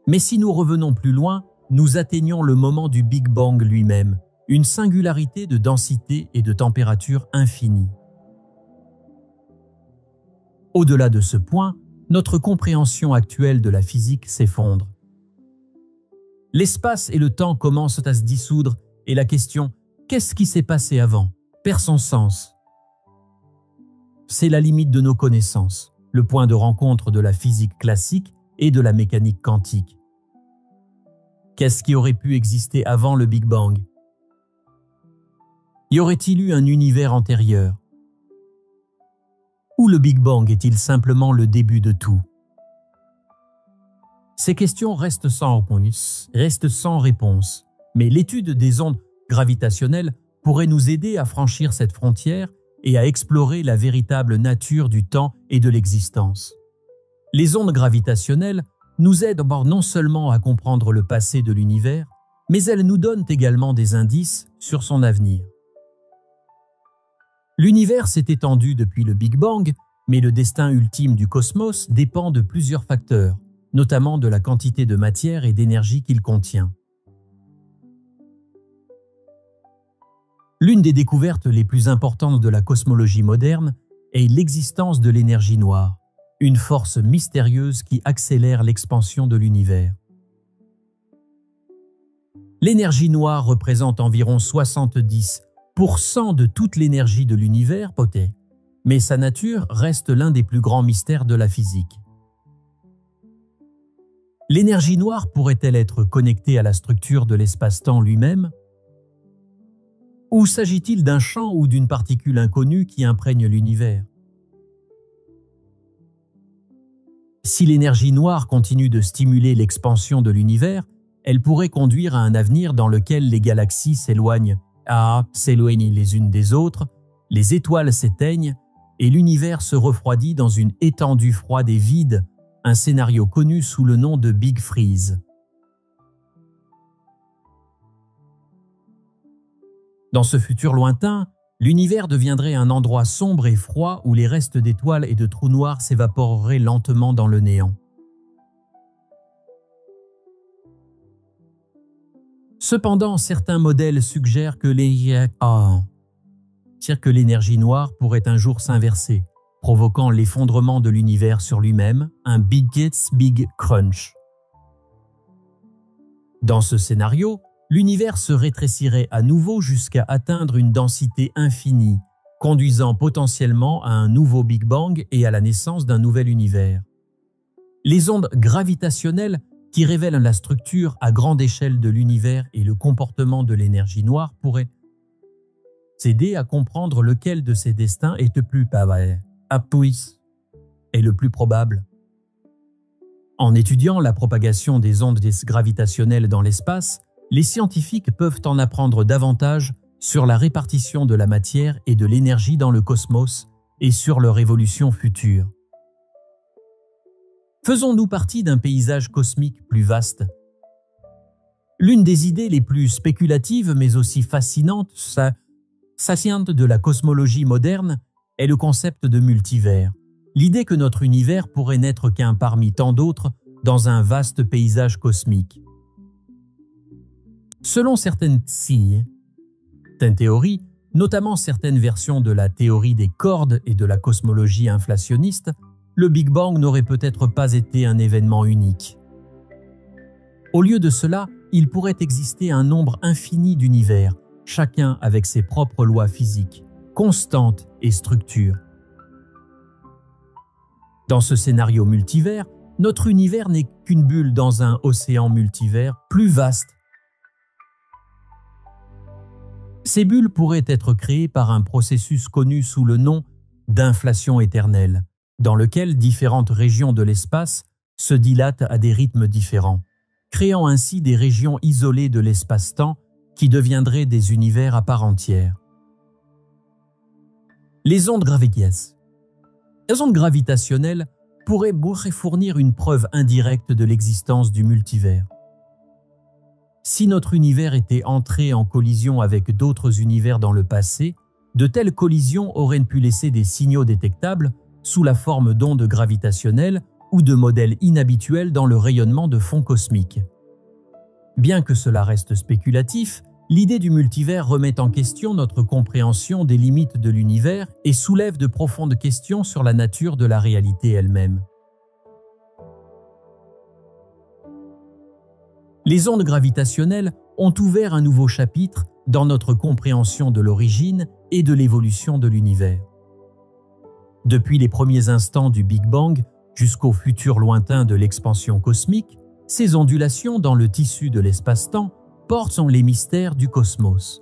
Mais si nous revenons plus loin, nous atteignons le moment du Big Bang lui-même, une singularité de densité et de température infinie. Au-delà de ce point, notre compréhension actuelle de la physique s'effondre. L'espace et le temps commencent à se dissoudre et la question « qu'est-ce qui s'est passé avant ?» perd son sens. C'est la limite de nos connaissances, le point de rencontre de la physique classique et de la mécanique quantique. Qu'est-ce qui aurait pu exister avant le Big Bang? Y aurait-il eu un univers antérieur? Ou le Big Bang est-il simplement le début de tout? Ces questions restent sans réponse, mais l'étude des ondes gravitationnelles pourrait nous aider à franchir cette frontière et à explorer la véritable nature du temps et de l'existence. Les ondes gravitationnelles nous aident non seulement à comprendre le passé de l'univers, mais elles nous donnent également des indices sur son avenir. L'univers s'est étendu depuis le Big Bang, mais le destin ultime du cosmos dépend de plusieurs facteurs, notamment de la quantité de matière et d'énergie qu'il contient. L'une des découvertes les plus importantes de la cosmologie moderne est l'existence de l'énergie noire, une force mystérieuse qui accélère l'expansion de l'univers. L'énergie noire représente environ 70% de toute l'énergie de l'univers, mais sa nature reste l'un des plus grands mystères de la physique. L'énergie noire pourrait-elle être connectée à la structure de l'espace-temps lui-même? Ou s'agit-il d'un champ ou d'une particule inconnue qui imprègne l'univers? Si l'énergie noire continue de stimuler l'expansion de l'univers, elle pourrait conduire à un avenir dans lequel les galaxies s'éloignent les unes des autres, les étoiles s'éteignent et l'univers se refroidit dans une étendue froide et vide, un scénario connu sous le nom de Big Freeze. Dans ce futur lointain, l'univers deviendrait un endroit sombre et froid où les restes d'étoiles et de trous noirs s'évaporeraient lentement dans le néant. Cependant, certains modèles suggèrent que l'énergie noire pourrait un jour s'inverser, provoquant l'effondrement de l'univers sur lui-même, un Big Crunch. Dans ce scénario, l'univers se rétrécirait à nouveau jusqu'à atteindre une densité infinie, conduisant potentiellement à un nouveau Big Bang et à la naissance d'un nouvel univers. Les ondes gravitationnelles, qui révèlent la structure à grande échelle de l'univers et le comportement de l'énergie noire, pourraient aider à comprendre lequel de ces destins est le plus probable. En étudiant la propagation des ondes gravitationnelles dans l'espace, les scientifiques peuvent en apprendre davantage sur la répartition de la matière et de l'énergie dans le cosmos et sur leur évolution future. Faisons-nous partie d'un paysage cosmique plus vaste? L'une des idées les plus spéculatives mais aussi fascinantes de la cosmologie moderne est le concept de multivers. L'idée que notre univers pourrait n'être qu'un parmi tant d'autres dans un vaste paysage cosmique. Selon certaines théories, notamment certaines versions de la théorie des cordes et de la cosmologie inflationniste, le Big Bang n'aurait peut-être pas été un événement unique. Au lieu de cela, il pourrait exister un nombre infini d'univers, chacun avec ses propres lois physiques, constantes et structures. Dans ce scénario multivers, notre univers n'est qu'une bulle dans un océan multivers plus vaste. Ces bulles pourraient être créées par un processus connu sous le nom d'inflation éternelle, dans lequel différentes régions de l'espace se dilatent à des rythmes différents, créant ainsi des régions isolées de l'espace-temps qui deviendraient des univers à part entière. Les ondes gravitationnelles pourraient fournir une preuve indirecte de l'existence du multivers. Si notre univers était entré en collision avec d'autres univers dans le passé, de telles collisions auraient pu laisser des signaux détectables sous la forme d'ondes gravitationnelles ou de modèles inhabituels dans le rayonnement de fond cosmique. Bien que cela reste spéculatif, l'idée du multivers remet en question notre compréhension des limites de l'univers et soulève de profondes questions sur la nature de la réalité elle-même. Les ondes gravitationnelles ont ouvert un nouveau chapitre dans notre compréhension de l'origine et de l'évolution de l'univers. Depuis les premiers instants du Big Bang jusqu'au futur lointain de l'expansion cosmique, ces ondulations dans le tissu de l'espace-temps portent les mystères du cosmos.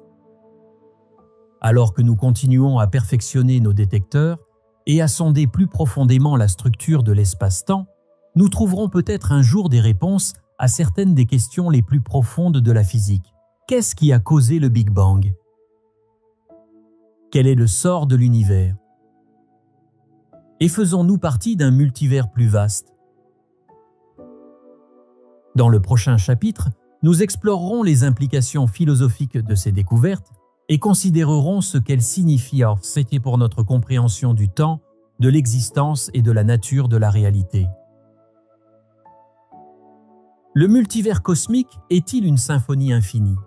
Alors que nous continuons à perfectionner nos détecteurs et à sonder plus profondément la structure de l'espace-temps, nous trouverons peut-être un jour des réponses à certaines des questions les plus profondes de la physique. Qu'est-ce qui a causé le Big Bang? Quel est le sort de l'univers? Et faisons-nous partie d'un multivers plus vaste? Dans le prochain chapitre, nous explorerons les implications philosophiques de ces découvertes et considérerons ce qu'elles signifient pour notre compréhension du temps, de l'existence et de la nature de la réalité. Le multivers cosmique est-il une symphonie infinie?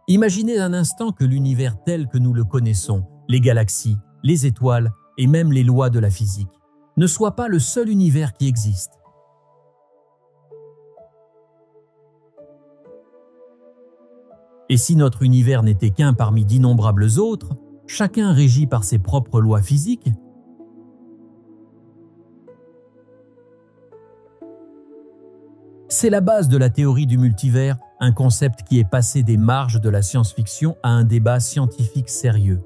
Imaginez un instant que l'univers tel que nous le connaissons, les galaxies, les étoiles et même les lois de la physique, ne soit pas le seul univers qui existe. Et si notre univers n'était qu'un parmi d'innombrables autres, chacun régi par ses propres lois physiques, c'est la base de la théorie du multivers, un concept qui est passé des marges de la science-fiction à un débat scientifique sérieux.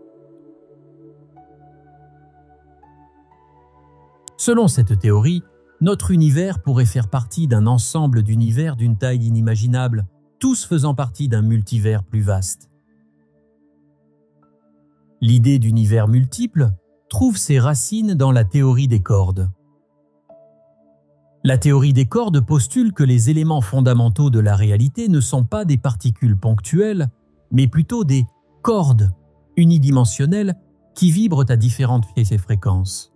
Selon cette théorie, notre univers pourrait faire partie d'un ensemble d'univers d'une taille inimaginable, tous faisant partie d'un multivers plus vaste. L'idée d'univers multiple trouve ses racines dans la théorie des cordes. La théorie des cordes postule que les éléments fondamentaux de la réalité ne sont pas des particules ponctuelles, mais plutôt des cordes unidimensionnelles qui vibrent à différentes fréquences.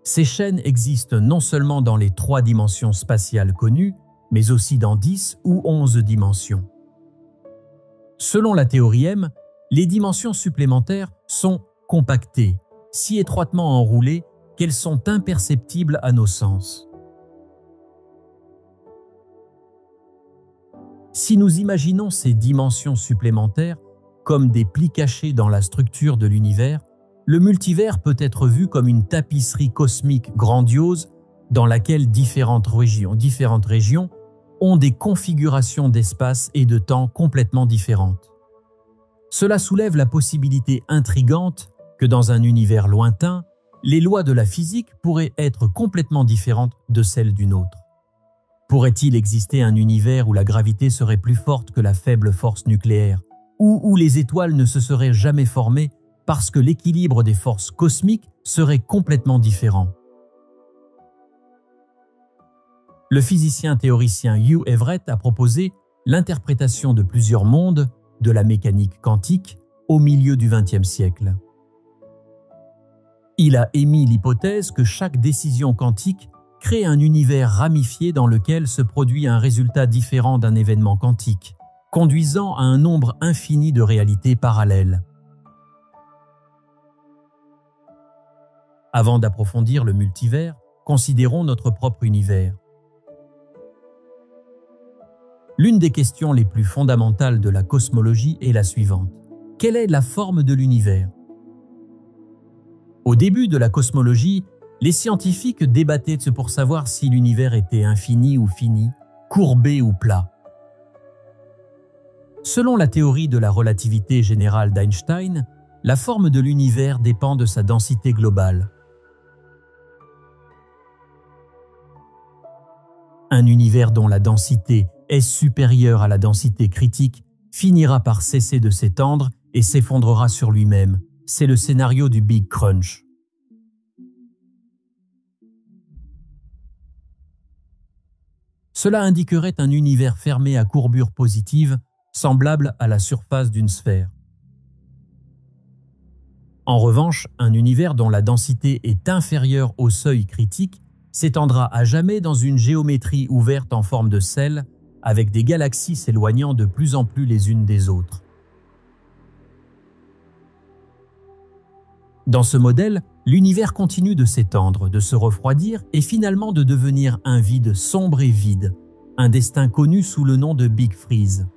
Ces chaînes existent non seulement dans les 3 dimensions spatiales connues, mais aussi dans 10 ou 11 dimensions. Selon la théorie M, les dimensions supplémentaires sont compactées, si étroitement enroulées qu'elles sont imperceptibles à nos sens. Si nous imaginons ces dimensions supplémentaires comme des plis cachés dans la structure de l'univers, le multivers peut être vu comme une tapisserie cosmique grandiose dans laquelle différentes régions ont des configurations d'espace et de temps complètement différentes. Cela soulève la possibilité intrigante que dans un univers lointain, les lois de la physique pourraient être complètement différentes de celles d'une autre. Pourrait-il exister un univers où la gravité serait plus forte que la faible force nucléaire, ou où les étoiles ne se seraient jamais formées parce que l'équilibre des forces cosmiques serait complètement différent? Le physicien théoricien Hugh Everett a proposé l'interprétation de plusieurs mondes de la mécanique quantique au milieu du XXe siècle. Il a émis l'hypothèse que chaque décision quantique crée un univers ramifié dans lequel se produit un résultat différent d'un événement quantique, conduisant à un nombre infini de réalités parallèles. Avant d'approfondir le multivers, considérons notre propre univers. L'une des questions les plus fondamentales de la cosmologie est la suivante. Quelle est la forme de l'univers? Au début de la cosmologie, les scientifiques débattaient pour savoir si l'univers était infini ou fini, courbé ou plat. Selon la théorie de la relativité générale d'Einstein, la forme de l'univers dépend de sa densité globale. Un univers dont la densité est supérieure à la densité critique finira par cesser de s'étendre et s'effondrera sur lui-même. C'est le scénario du Big Crunch. Cela indiquerait un univers fermé à courbure positive, semblable à la surface d'une sphère. En revanche, un univers dont la densité est inférieure au seuil critique s'étendra à jamais dans une géométrie ouverte en forme de sel, avec des galaxies s'éloignant de plus en plus les unes des autres. Dans ce modèle, l'univers continue de s'étendre, de se refroidir et finalement de devenir un vide sombre et vide, un destin connu sous le nom de Big Freeze.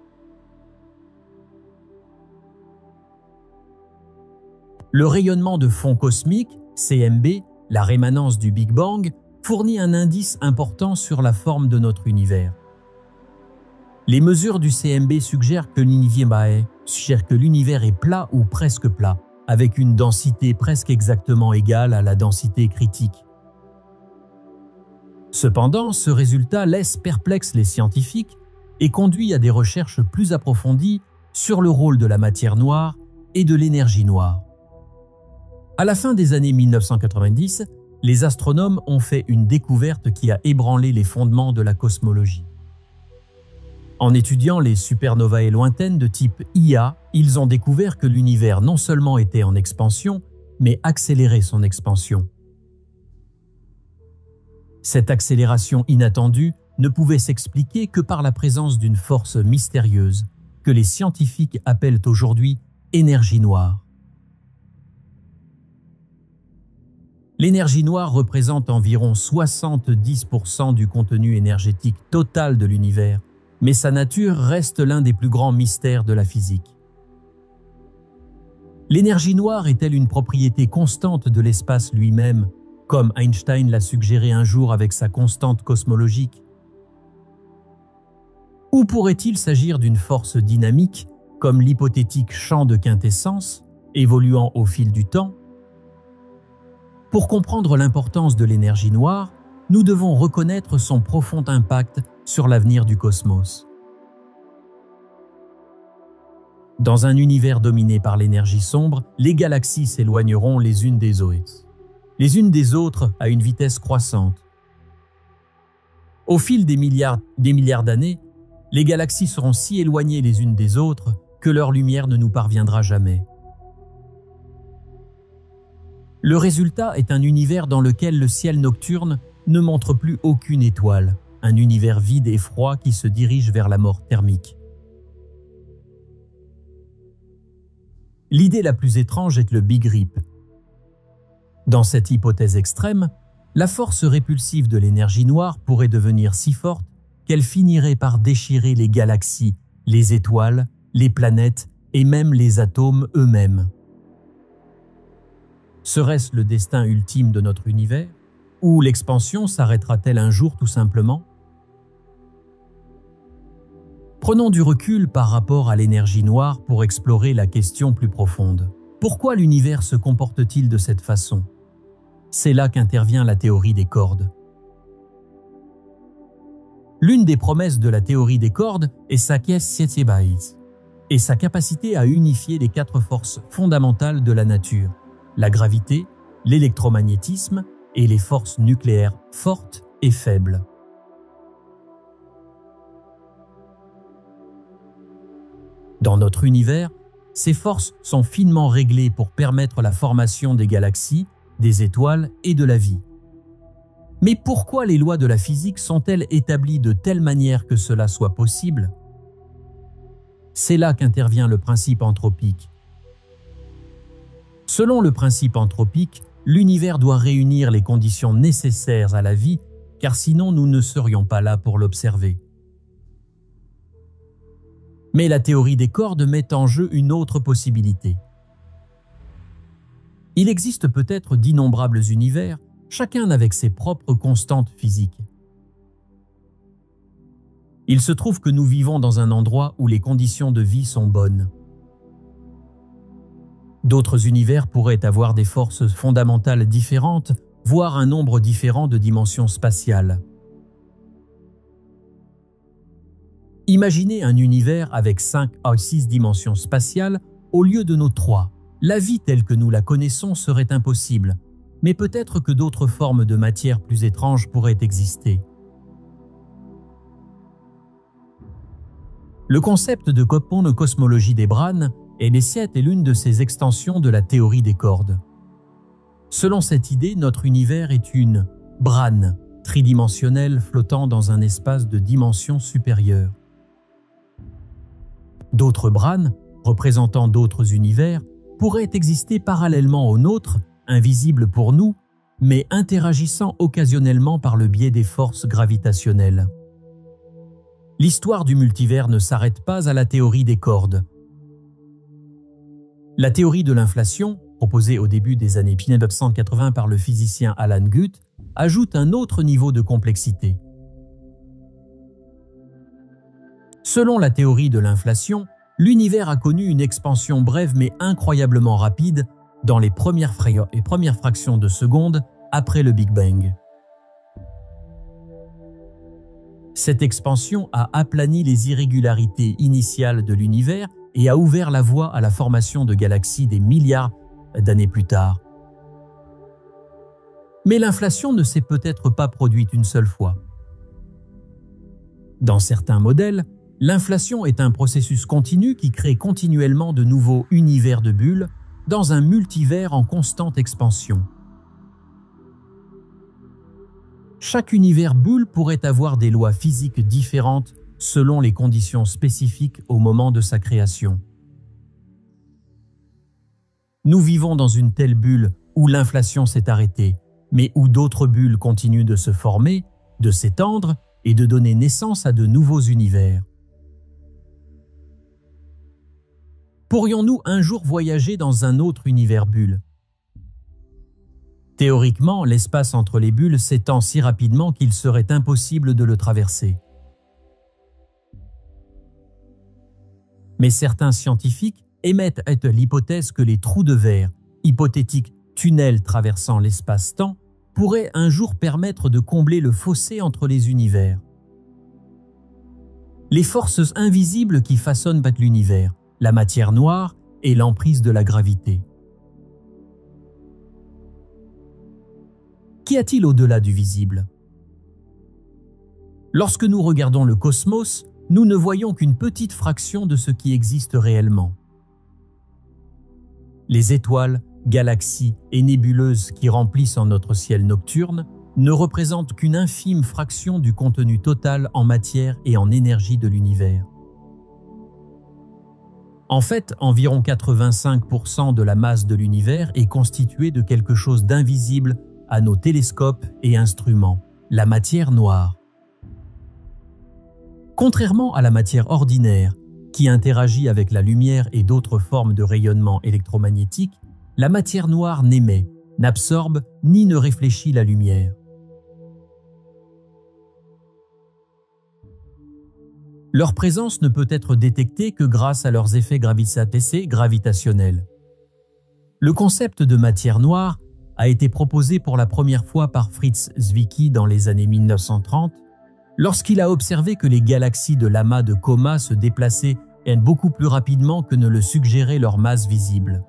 Le rayonnement de fond cosmique, CMB, la rémanence du Big Bang, fournit un indice important sur la forme de notre univers. Les mesures du CMB suggèrent que l'univers est plat ou presque plat, avec une densité presque exactement égale à la densité critique. Cependant, ce résultat laisse perplexes les scientifiques et conduit à des recherches plus approfondies sur le rôle de la matière noire et de l'énergie noire. À la fin des années 1990, les astronomes ont fait une découverte qui a ébranlé les fondements de la cosmologie. En étudiant les supernovae lointaines de type Ia, ils ont découvert que l'univers non seulement était en expansion, mais accélérait son expansion. Cette accélération inattendue ne pouvait s'expliquer que par la présence d'une force mystérieuse que les scientifiques appellent aujourd'hui énergie noire. L'énergie noire représente environ 70% du contenu énergétique total de l'univers, mais sa nature reste l'un des plus grands mystères de la physique. L'énergie noire est-elle une propriété constante de l'espace lui-même, comme Einstein l'a suggéré un jour avec sa constante cosmologique? Ou pourrait-il s'agir d'une force dynamique, comme l'hypothétique champ de quintessence, évoluant au fil du temps? Pour comprendre l'importance de l'énergie noire, nous devons reconnaître son profond impact sur l'avenir du cosmos. Dans un univers dominé par l'énergie sombre, les galaxies s'éloigneront les unes des autres à une vitesse croissante. Au fil des milliards d'années, les galaxies seront si éloignées les unes des autres que leur lumière ne nous parviendra jamais. Le résultat est un univers dans lequel le ciel nocturne ne montre plus aucune étoile, un univers vide et froid qui se dirige vers la mort thermique. L'idée la plus étrange est le Big Rip. Dans cette hypothèse extrême, la force répulsive de l'énergie noire pourrait devenir si forte qu'elle finirait par déchirer les galaxies, les étoiles, les planètes et même les atomes eux-mêmes. Serait-ce le destin ultime de notre univers? Ou l'expansion s'arrêtera-t-elle un jour tout simplement? Prenons du recul par rapport à l'énergie noire pour explorer la question plus profonde. Pourquoi l'univers se comporte-t-il de cette façon? C'est là qu'intervient la théorie des cordes. L'une des promesses de la théorie des cordes est sa et sa capacité à unifier les 4 forces fondamentales de la nature, la gravité, l'électromagnétisme et les forces nucléaires fortes et faibles. Dans notre univers, ces forces sont finement réglées pour permettre la formation des galaxies, des étoiles et de la vie. Mais pourquoi les lois de la physique sont-elles établies de telle manière que cela soit possible? C'est là qu'intervient le principe anthropique. Selon le principe anthropique, l'univers doit réunir les conditions nécessaires à la vie, car sinon nous ne serions pas là pour l'observer. Mais la théorie des cordes met en jeu une autre possibilité. Il existe peut-être d'innombrables univers, chacun avec ses propres constantes physiques. Il se trouve que nous vivons dans un endroit où les conditions de vie sont bonnes. D'autres univers pourraient avoir des forces fondamentales différentes, voire un nombre différent de dimensions spatiales. Imaginez un univers avec 5 à 6 dimensions spatiales au lieu de nos 3. La vie telle que nous la connaissons serait impossible, mais peut-être que d'autres formes de matière plus étranges pourraient exister. Le concept de cosmologie des brânes est l'une de ces extensions de la théorie des cordes. Selon cette idée, notre univers est une brâne tridimensionnelle flottant dans un espace de dimension supérieure. D'autres brânes, représentant d'autres univers, pourraient exister parallèlement aux nôtres, invisibles pour nous, mais interagissant occasionnellement par le biais des forces gravitationnelles. L'histoire du multivers ne s'arrête pas à la théorie des cordes. La théorie de l'inflation, proposée au début des années 1980 par le physicien Alan Guth, ajoute un autre niveau de complexité. Selon la théorie de l'inflation, l'univers a connu une expansion brève mais incroyablement rapide dans les premières fractions de seconde après le Big Bang. Cette expansion a aplani les irrégularités initiales de l'univers et a ouvert la voie à la formation de galaxies des milliards d'années plus tard. Mais l'inflation ne s'est peut-être pas produite une seule fois. Dans certains modèles, l'inflation est un processus continu qui crée continuellement de nouveaux univers de bulles dans un multivers en constante expansion. Chaque univers bulle pourrait avoir des lois physiques différentes selon les conditions spécifiques au moment de sa création. Nous vivons dans une telle bulle où l'inflation s'est arrêtée, mais où d'autres bulles continuent de se former, de s'étendre et de donner naissance à de nouveaux univers. Pourrions-nous un jour voyager dans un autre univers bulle? Théoriquement, l'espace entre les bulles s'étend si rapidement qu'il serait impossible de le traverser. Mais certains scientifiques émettent l'hypothèse que les trous de verre, hypothétiques tunnels traversant l'espace-temps, pourraient un jour permettre de combler le fossé entre les univers. Les forces invisibles qui façonnent l'univers, la matière noire et l'emprise de la gravité. Qu'y a-t-il au-delà du visible? Lorsque nous regardons le cosmos, nous ne voyons qu'une petite fraction de ce qui existe réellement. Les étoiles, galaxies et nébuleuses qui remplissent notre ciel nocturne ne représente qu'une infime fraction du contenu total en matière et en énergie de l'univers. En fait, environ 85% de la masse de l'univers est constituée de quelque chose d'invisible à nos télescopes et instruments, la matière noire. Contrairement à la matière ordinaire, qui interagit avec la lumière et d'autres formes de rayonnement électromagnétique, la matière noire n'émet, n'absorbe ni ne réfléchit la lumière. Leur présence ne peut être détectée que grâce à leurs effets gravitationnels. Le concept de matière noire a été proposé pour la première fois par Fritz Zwicky dans les années 1930, lorsqu'il a observé que les galaxies de l'amas de Coma se déplaçaient beaucoup plus rapidement que ne le suggérait leur masse visible.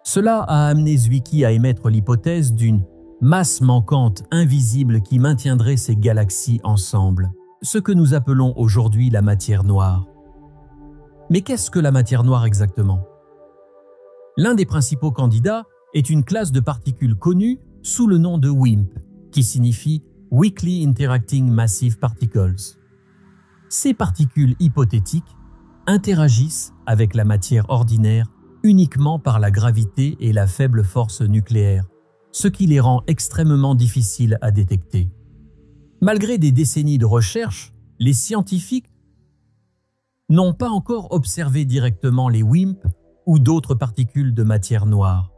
Cela a amené Zwicky à émettre l'hypothèse d'une masse manquante invisible qui maintiendrait ces galaxies ensemble, ce que nous appelons aujourd'hui la matière noire. Mais qu'est-ce que la matière noire exactement? L'un des principaux candidats est une classe de particules connue sous le nom de WIMP, qui signifie Weakly Interacting Massive Particles. Ces particules hypothétiques interagissent avec la matière ordinaire uniquement par la gravité et la faible force nucléaire, ce qui les rend extrêmement difficiles à détecter. Malgré des décennies de recherche, les scientifiques n'ont pas encore observé directement les WIMP ou d'autres particules de matière noire.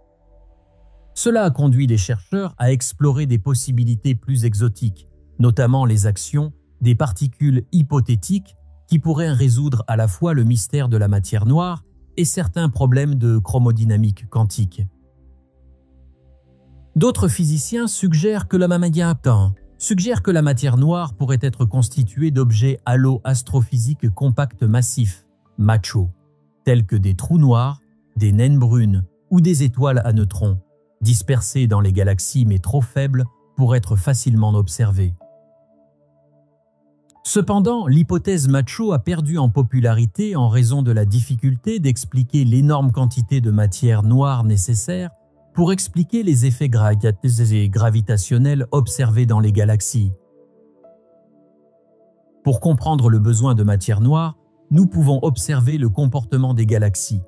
Cela a conduit les chercheurs à explorer des possibilités plus exotiques, notamment les actions des particules hypothétiques qui pourraient résoudre à la fois le mystère de la matière noire et certains problèmes de chromodynamique quantique. D'autres physiciens suggèrent que la matière noire pourrait être constituée d'objets halo-astrophysiques compacts massifs, MACHO, tels que des trous noirs, des naines brunes ou des étoiles à neutrons, dispersées dans les galaxies mais trop faibles pour être facilement observées. Cependant, l'hypothèse MACHO a perdu en popularité en raison de la difficulté d'expliquer l'énorme quantité de matière noire nécessaire pour expliquer les effets gravitationnels observés dans les galaxies. Pour comprendre le besoin de matière noire, nous pouvons observer le comportement des galaxies.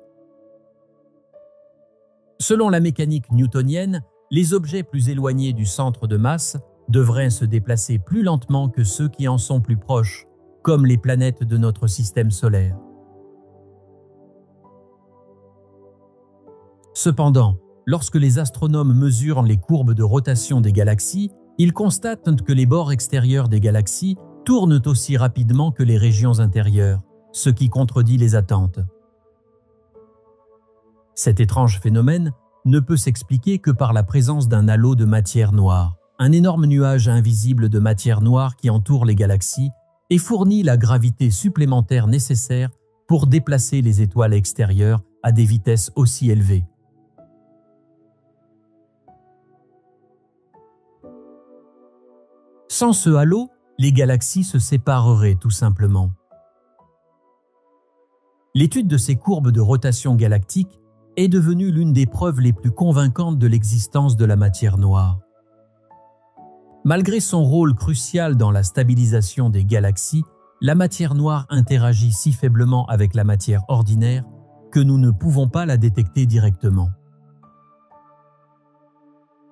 Selon la mécanique newtonienne, les objets plus éloignés du centre de masse devraient se déplacer plus lentement que ceux qui en sont plus proches, comme les planètes de notre système solaire. Cependant, lorsque les astronomes mesurent les courbes de rotation des galaxies, ils constatent que les bords extérieurs des galaxies tournent aussi rapidement que les régions intérieures, ce qui contredit les attentes. Cet étrange phénomène ne peut s'expliquer que par la présence d'un halo de matière noire, un énorme nuage invisible de matière noire qui entoure les galaxies et fournit la gravité supplémentaire nécessaire pour déplacer les étoiles extérieures à des vitesses aussi élevées. Sans ce halo, les galaxies se sépareraient tout simplement. L'étude de ces courbes de rotation galactique est devenue l'une des preuves les plus convaincantes de l'existence de la matière noire. Malgré son rôle crucial dans la stabilisation des galaxies, la matière noire interagit si faiblement avec la matière ordinaire que nous ne pouvons pas la détecter directement.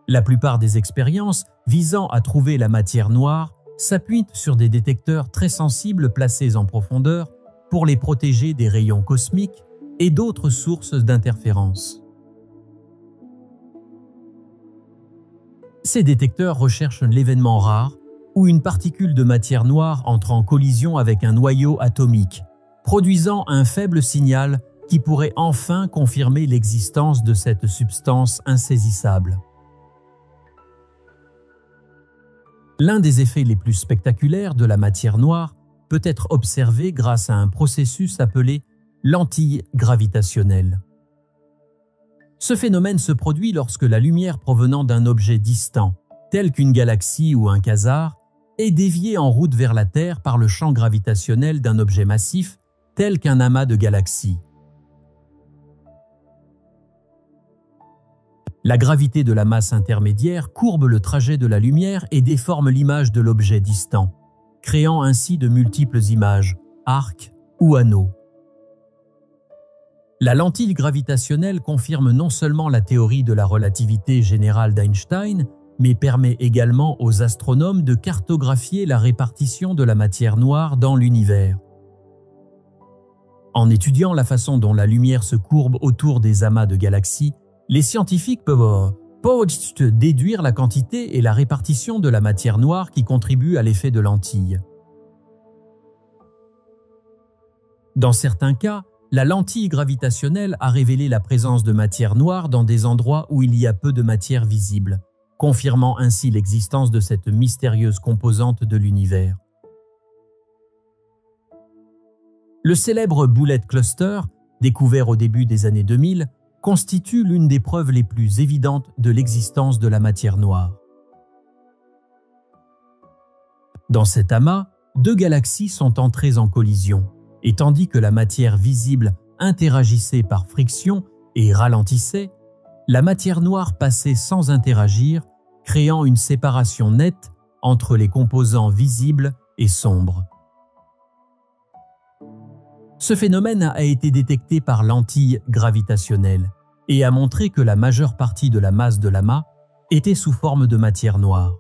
La plupart des expériences visant à trouver la matière noire s'appuient sur des détecteurs très sensibles placés en profondeur pour les protéger des rayons cosmiques et d'autres sources d'interférences. Ces détecteurs recherchent l'événement rare où une particule de matière noire entre en collision avec un noyau atomique, produisant un faible signal qui pourrait enfin confirmer l'existence de cette substance insaisissable. L'un des effets les plus spectaculaires de la matière noire peut être observé grâce à un processus appelé lentille gravitationnelle. Ce phénomène se produit lorsque la lumière provenant d'un objet distant, tel qu'une galaxie ou un quasar, est déviée en route vers la Terre par le champ gravitationnel d'un objet massif, tel qu'un amas de galaxies. La gravité de la masse intermédiaire courbe le trajet de la lumière et déforme l'image de l'objet distant, créant ainsi de multiples images, arcs ou anneaux. La lentille gravitationnelle confirme non seulement la théorie de la relativité générale d'Einstein, mais permet également aux astronomes de cartographier la répartition de la matière noire dans l'univers. En étudiant la façon dont la lumière se courbe autour des amas de galaxies, les scientifiques peuvent déduire la quantité et la répartition de la matière noire qui contribue à l'effet de lentille. Dans certains cas, la lentille gravitationnelle a révélé la présence de matière noire dans des endroits où il y a peu de matière visible, confirmant ainsi l'existence de cette mystérieuse composante de l'univers. Le célèbre Bullet Cluster, découvert au début des années 2000, constitue l'une des preuves les plus évidentes de l'existence de la matière noire. Dans cet amas, deux galaxies sont entrées en collision, et tandis que la matière visible interagissait par friction et ralentissait, la matière noire passait sans interagir, créant une séparation nette entre les composants visibles et sombres. Ce phénomène a été détecté par lentille gravitationnelle et a montré que la majeure partie de la masse de l'amas était sous forme de matière noire.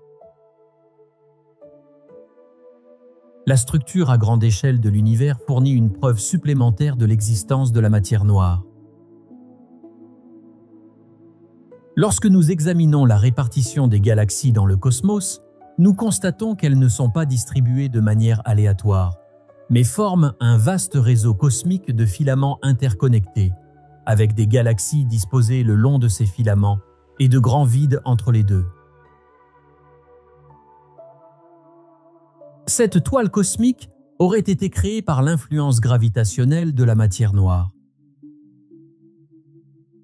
La structure à grande échelle de l'univers fournit une preuve supplémentaire de l'existence de la matière noire. Lorsque nous examinons la répartition des galaxies dans le cosmos, nous constatons qu'elles ne sont pas distribuées de manière aléatoire, mais forment un vaste réseau cosmique de filaments interconnectés, avec des galaxies disposées le long de ces filaments et de grands vides entre les deux. Cette toile cosmique aurait été créée par l'influence gravitationnelle de la matière noire.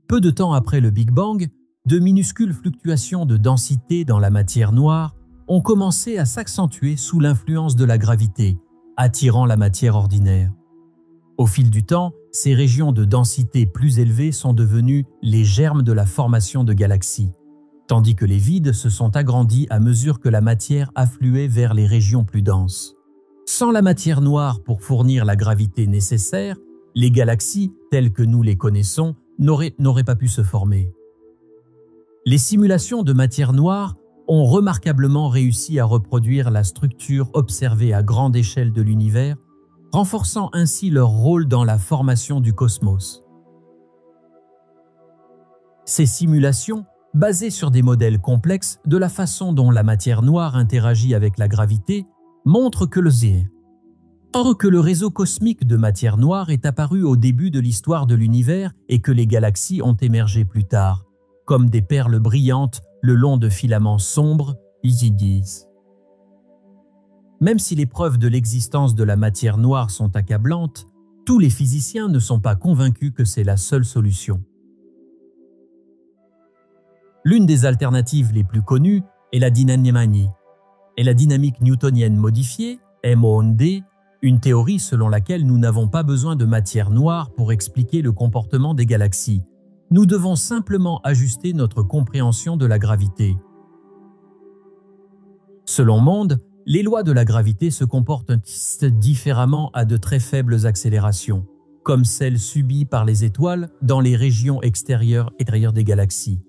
Peu de temps après le Big Bang, de minuscules fluctuations de densité dans la matière noire ont commencé à s'accentuer sous l'influence de la gravité, attirant la matière ordinaire. Au fil du temps, ces régions de densité plus élevées sont devenues les germes de la formation de galaxies, tandis que les vides se sont agrandis à mesure que la matière affluait vers les régions plus denses. Sans la matière noire pour fournir la gravité nécessaire, les galaxies, telles que nous les connaissons, n'auraient pas pu se former. Les simulations de matière noire ont remarquablement réussi à reproduire la structure observée à grande échelle de l'univers, renforçant ainsi leur rôle dans la formation du cosmos. Ces simulations, basées sur des modèles complexes de la façon dont la matière noire interagit avec la gravité, montrent que le réseau cosmique de matière noire est apparu au début de l'histoire de l'univers et que les galaxies ont émergé plus tard, comme des perles brillantes le long de filaments sombres, Isidis. Même si les preuves de l'existence de la matière noire sont accablantes, tous les physiciens ne sont pas convaincus que c'est la seule solution. L'une des alternatives les plus connues est la dynamique newtonienne modifiée, MOND, une théorie selon laquelle nous n'avons pas besoin de matière noire pour expliquer le comportement des galaxies. Nous devons simplement ajuster notre compréhension de la gravité. Selon Mond, les lois de la gravité se comportent différemment à de très faibles accélérations, comme celles subies par les étoiles dans les régions extérieures des galaxies.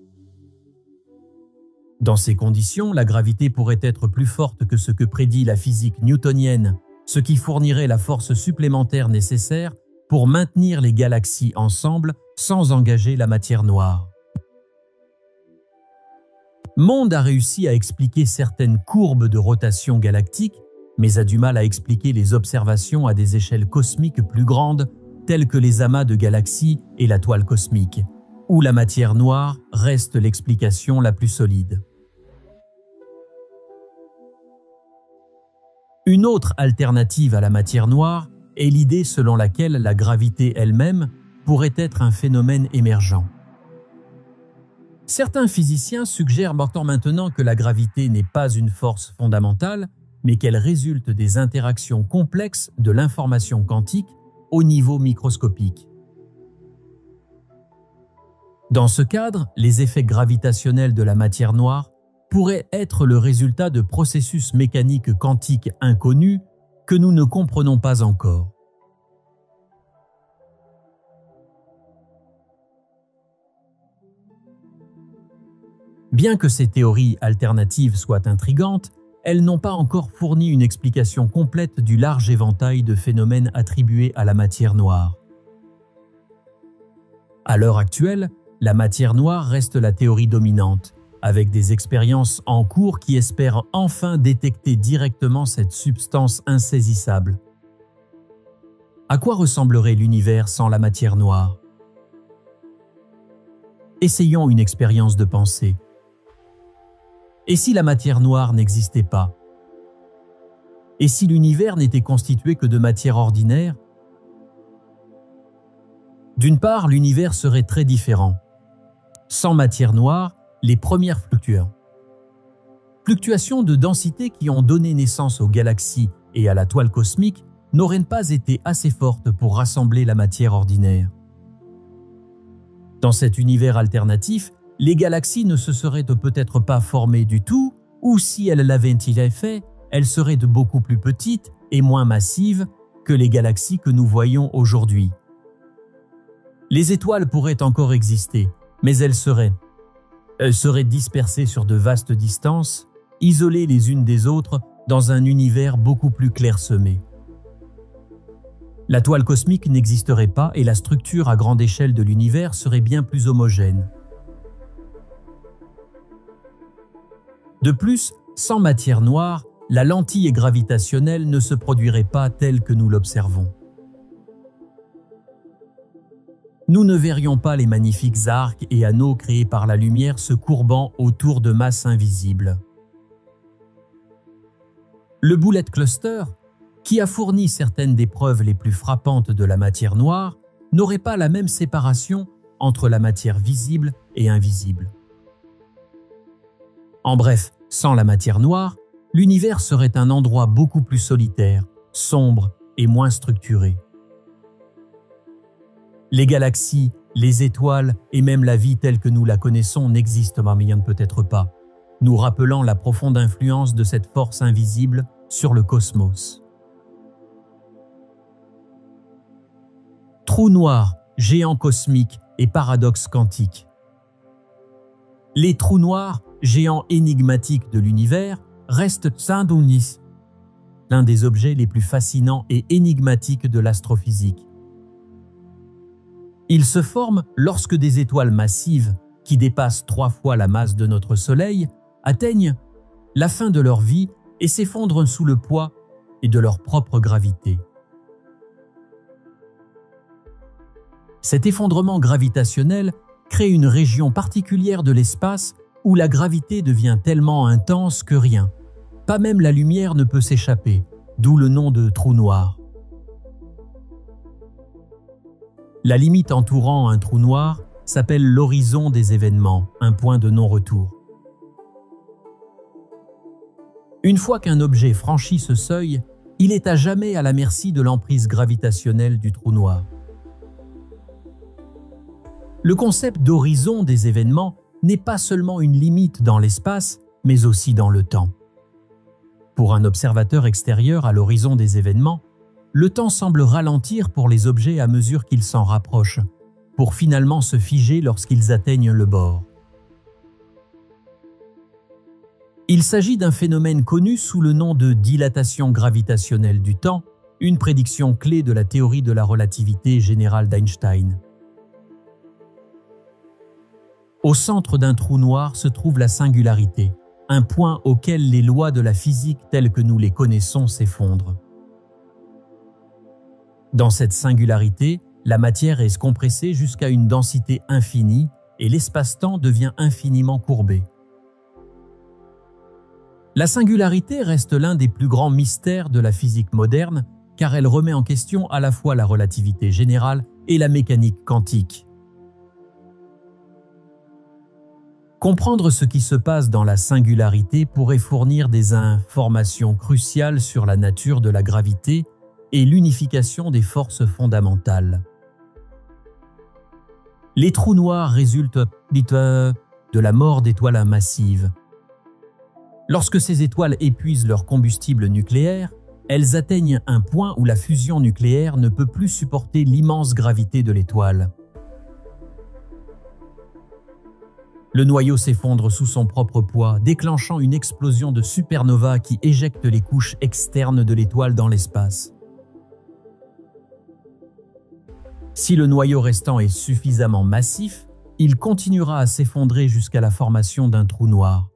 Dans ces conditions, la gravité pourrait être plus forte que ce que prédit la physique newtonienne, ce qui fournirait la force supplémentaire nécessaire pour maintenir les galaxies ensemble sans engager la matière noire. Mond a réussi à expliquer certaines courbes de rotation galactique, mais a du mal à expliquer les observations à des échelles cosmiques plus grandes, telles que les amas de galaxies et la toile cosmique, où la matière noire reste l'explication la plus solide. Une autre alternative à la matière noire est l'idée selon laquelle la gravité elle-même pourrait être un phénomène émergent. Certains physiciens suggèrent maintenant que la gravité n'est pas une force fondamentale, mais qu'elle résulte des interactions complexes de l'information quantique au niveau microscopique. Dans ce cadre, les effets gravitationnels de la matière noire pourraient être le résultat de processus mécaniques quantiques inconnus que nous ne comprenons pas encore. Bien que ces théories alternatives soient intrigantes, elles n'ont pas encore fourni une explication complète du large éventail de phénomènes attribués à la matière noire. À l'heure actuelle, la matière noire reste la théorie dominante, avec des expériences en cours qui espèrent enfin détecter directement cette substance insaisissable. À quoi ressemblerait l'univers sans la matière noire? Essayons une expérience de pensée. Et si la matière noire n'existait pas? Et si l'univers n'était constitué que de matière ordinaire? D'une part, l'univers serait très différent. Sans matière noire, les premières fluctuations de densité qui ont donné naissance aux galaxies et à la toile cosmique n'auraient pas été assez fortes pour rassembler la matière ordinaire. Dans cet univers alternatif, les galaxies ne se seraient peut-être pas formées du tout, ou si elles l'avaient fait, elles seraient beaucoup plus petites et moins massives que les galaxies que nous voyons aujourd'hui. Les étoiles pourraient encore exister, mais elles seraient dispersées sur de vastes distances, isolées les unes des autres dans un univers beaucoup plus clairsemé. La toile cosmique n'existerait pas et la structure à grande échelle de l'univers serait bien plus homogène. De plus, sans matière noire, la lentille gravitationnelle ne se produirait pas telle que nous l'observons. Nous ne verrions pas les magnifiques arcs et anneaux créés par la lumière se courbant autour de masses invisibles. Le Bullet Cluster, qui a fourni certaines des preuves les plus frappantes de la matière noire, n'aurait pas la même séparation entre la matière visible et invisible. En bref, sans la matière noire, l'univers serait un endroit beaucoup plus solitaire, sombre et moins structuré. Les galaxies, les étoiles et même la vie telle que nous la connaissons n'existent peut-être pas, nous rappelant la profonde influence de cette force invisible sur le cosmos. Trous noirs, géants cosmiques et paradoxes quantiques. Les trous noirs, géants énigmatiques de l'univers, restent l'un des objets les plus fascinants et énigmatiques de l'astrophysique. Ils se forment lorsque des étoiles massives, qui dépassent 3 fois la masse de notre Soleil, atteignent la fin de leur vie et s'effondrent sous le poids et de leur propre gravité. Cet effondrement gravitationnel crée une région particulière de l'espace où la gravité devient tellement intense que rien, pas même la lumière ne peut s'échapper, d'où le nom de trou noir. La limite entourant un trou noir s'appelle l'horizon des événements, un point de non-retour. Une fois qu'un objet franchit ce seuil, il est à jamais à la merci de l'emprise gravitationnelle du trou noir. Le concept d'horizon des événements n'est pas seulement une limite dans l'espace, mais aussi dans le temps. Pour un observateur extérieur à l'horizon des événements, le temps semble ralentir pour les objets à mesure qu'ils s'en rapprochent, pour finalement se figer lorsqu'ils atteignent le bord. Il s'agit d'un phénomène connu sous le nom de dilatation gravitationnelle du temps, une prédiction clé de la théorie de la relativité générale d'Einstein. Au centre d'un trou noir se trouve la singularité, un point auquel les lois de la physique telles que nous les connaissons s'effondrent. Dans cette singularité, la matière est compressée jusqu'à une densité infinie et l'espace-temps devient infiniment courbé. La singularité reste l'un des plus grands mystères de la physique moderne car elle remet en question à la fois la relativité générale et la mécanique quantique. Comprendre ce qui se passe dans la singularité pourrait fournir des informations cruciales sur la nature de la gravité et l'unification des forces fondamentales. Les trous noirs résultent de la mort d'étoiles massives. Lorsque ces étoiles épuisent leur combustible nucléaire, elles atteignent un point où la fusion nucléaire ne peut plus supporter l'immense gravité de l'étoile. Le noyau s'effondre sous son propre poids, déclenchant une explosion de supernova qui éjecte les couches externes de l'étoile dans l'espace. Si le noyau restant est suffisamment massif, il continuera à s'effondrer jusqu'à la formation d'un trou noir.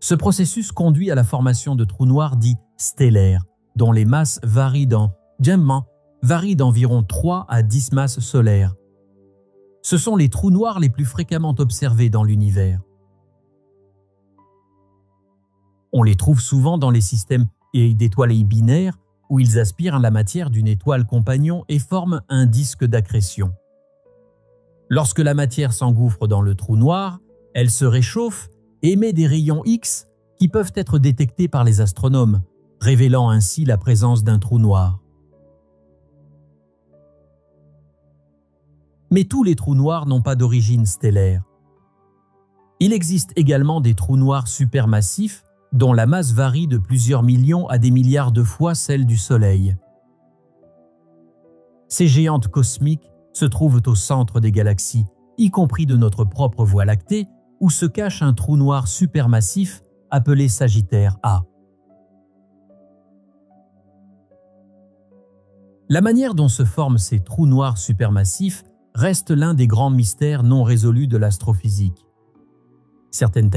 Ce processus conduit à la formation de trous noirs dits stellaires, dont les masses varient d'environ 3 à 10 masses solaires. Ce sont les trous noirs les plus fréquemment observés dans l'univers. On les trouve souvent dans les systèmes d'étoiles binaires où ils aspirent la matière d'une étoile compagnon et forment un disque d'accrétion. Lorsque la matière s'engouffre dans le trou noir, elle se réchauffe et émet des rayons X qui peuvent être détectés par les astronomes, révélant ainsi la présence d'un trou noir. Mais tous les trous noirs n'ont pas d'origine stellaire. Il existe également des trous noirs supermassifs dont la masse varie de plusieurs millions à des milliards de fois celle du Soleil. Ces géantes cosmiques se trouvent au centre des galaxies, y compris de notre propre Voie lactée, où se cache un trou noir supermassif appelé Sagittaire A. La manière dont se forment ces trous noirs supermassifs reste l'un des grands mystères non résolus de l'astrophysique. Certaines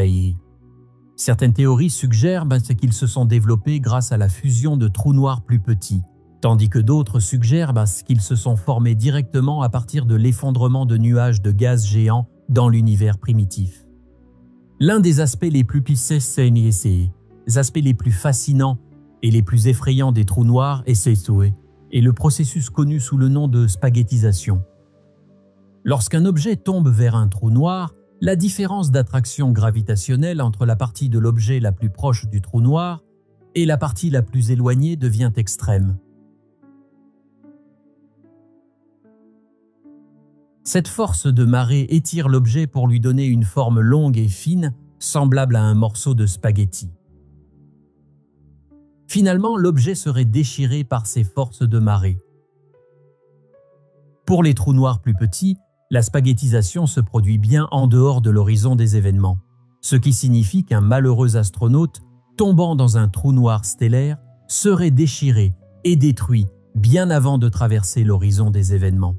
théories suggèrent qu'ils se sont développés grâce à la fusion de trous noirs plus petits, tandis que d'autres suggèrent qu'ils se sont formés directement à partir de l'effondrement de nuages de gaz géants dans l'univers primitif. L'un des aspects les plus fascinants et les plus effrayants des trous noirs est le processus connu sous le nom de spaghettisation. Lorsqu'un objet tombe vers un trou noir, la différence d'attraction gravitationnelle entre la partie de l'objet la plus proche du trou noir et la partie la plus éloignée devient extrême. Cette force de marée étire l'objet pour lui donner une forme longue et fine, semblable à un morceau de spaghetti. Finalement, l'objet serait déchiré par ces forces de marée. Pour les trous noirs plus petits, la spaghettisation se produit bien en dehors de l'horizon des événements, ce qui signifie qu'un malheureux astronaute tombant dans un trou noir stellaire serait déchiré et détruit bien avant de traverser l'horizon des événements.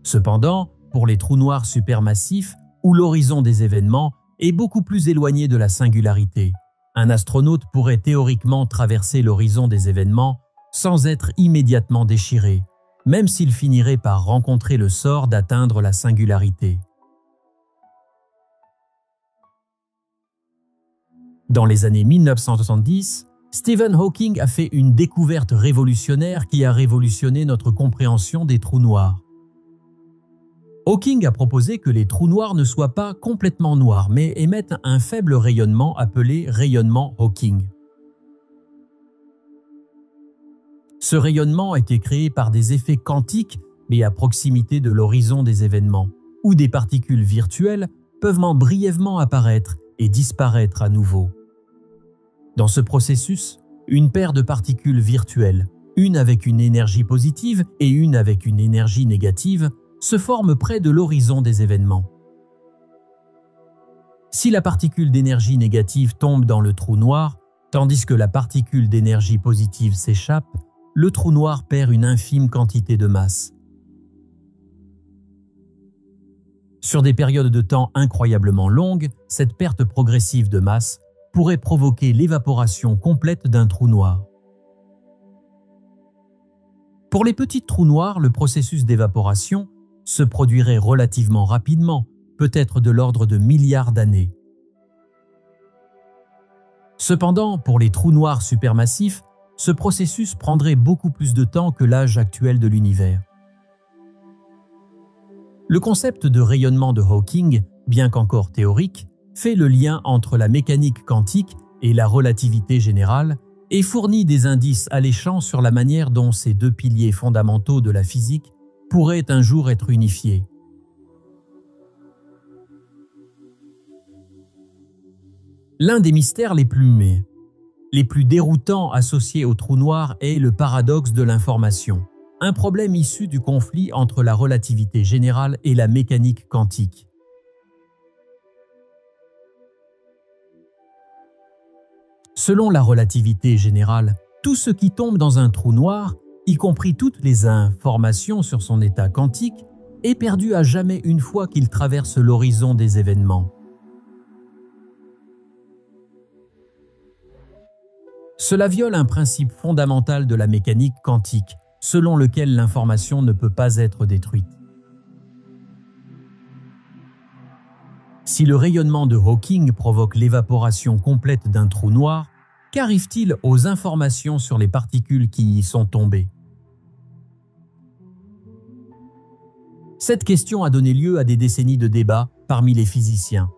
Cependant, pour les trous noirs supermassifs, où l'horizon des événements est beaucoup plus éloigné de la singularité, un astronaute pourrait théoriquement traverser l'horizon des événements sans être immédiatement déchiré, même s'il finirait par rencontrer le sort d'atteindre la singularité. Dans les années 1970, Stephen Hawking a fait une découverte révolutionnaire qui a révolutionné notre compréhension des trous noirs. Hawking a proposé que les trous noirs ne soient pas complètement noirs, mais émettent un faible rayonnement appelé rayonnement Hawking. Ce rayonnement a été créé par des effets quantiques, mais à proximité de l'horizon des événements, où des particules virtuelles peuvent brièvement apparaître et disparaître à nouveau. Dans ce processus, une paire de particules virtuelles, une avec une énergie positive et une avec une énergie négative, se forment près de l'horizon des événements. Si la particule d'énergie négative tombe dans le trou noir, tandis que la particule d'énergie positive s'échappe, le trou noir perd une infime quantité de masse. Sur des périodes de temps incroyablement longues, cette perte progressive de masse pourrait provoquer l'évaporation complète d'un trou noir. Pour les petits trous noirs, le processus d'évaporation se produirait relativement rapidement, peut-être de l'ordre de milliards d'années. Cependant, pour les trous noirs supermassifs, ce processus prendrait beaucoup plus de temps que l'âge actuel de l'univers. Le concept de rayonnement de Hawking, bien qu'encore théorique, fait le lien entre la mécanique quantique et la relativité générale et fournit des indices alléchants sur la manière dont ces deux piliers fondamentaux de la physique pourraient un jour être unifiés. L'un des mystères les plus déroutants associés au trou noir est le paradoxe de l'information, un problème issu du conflit entre la relativité générale et la mécanique quantique. Selon la relativité générale, tout ce qui tombe dans un trou noir, y compris toutes les informations sur son état quantique, est perdu à jamais une fois qu'il traverse l'horizon des événements. Cela viole un principe fondamental de la mécanique quantique, selon lequel l'information ne peut pas être détruite. Si le rayonnement de Hawking provoque l'évaporation complète d'un trou noir, qu'arrive-t-il aux informations sur les particules qui y sont tombées? Cette question a donné lieu à des décennies de débats parmi les physiciens.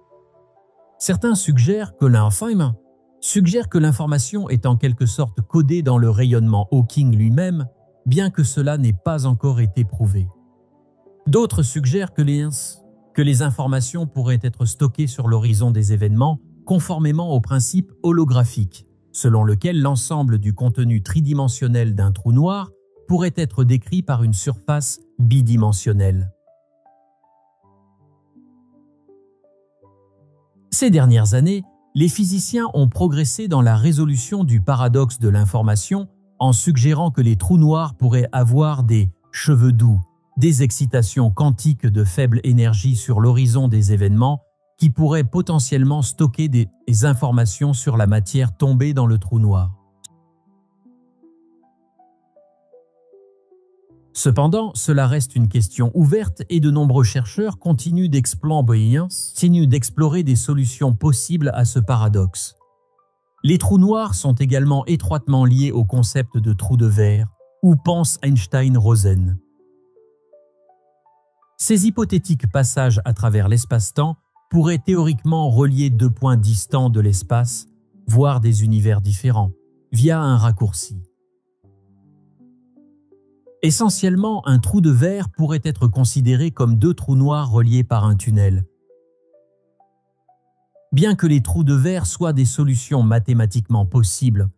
Certains suggèrent que l'information est en quelque sorte codée dans le rayonnement Hawking lui-même, bien que cela n'ait pas encore été prouvé. D'autres suggèrent que les informations pourraient être stockées sur l'horizon des événements, conformément au principe holographique, selon lequel l'ensemble du contenu tridimensionnel d'un trou noir pourrait être décrit par une surface bidimensionnelle. Ces dernières années, les physiciens ont progressé dans la résolution du paradoxe de l'information en suggérant que les trous noirs pourraient avoir des cheveux doux, des excitations quantiques de faible énergie sur l'horizon des événements qui pourraient potentiellement stocker des informations sur la matière tombée dans le trou noir. Cependant, cela reste une question ouverte et de nombreux chercheurs continuent d'explorer des solutions possibles à ce paradoxe. Les trous noirs sont également étroitement liés au concept de trou de verre, ou pense Einstein-Rosen. Ces hypothétiques passages à travers l'espace-temps pourraient théoriquement relier deux points distants de l'espace, voire des univers différents, via un raccourci. Essentiellement, un trou de verre pourrait être considéré comme deux trous noirs reliés par un tunnel. Bien que les trous de verre soient des solutions mathématiquement possibles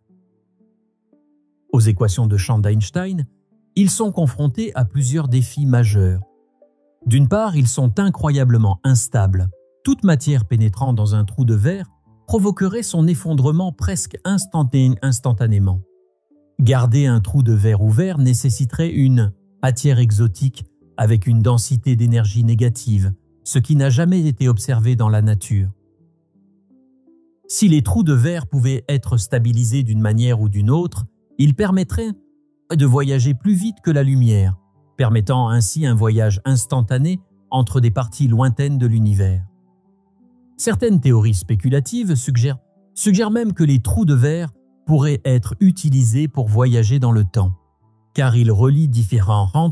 aux équations de champ d'Einstein, ils sont confrontés à plusieurs défis majeurs. D'une part, ils sont incroyablement instables. Toute matière pénétrant dans un trou de verre provoquerait son effondrement presque instantanément. Garder un trou de verre ouvert nécessiterait une matière exotique avec une densité d'énergie négative, ce qui n'a jamais été observé dans la nature. Si les trous de verre pouvaient être stabilisés d'une manière ou d'une autre, ils permettraient de voyager plus vite que la lumière, permettant ainsi un voyage instantané entre des parties lointaines de l'univers. Certaines théories spéculatives suggèrent même que les trous de verre pourraient être utilisés pour voyager dans le temps, car ils relient différentes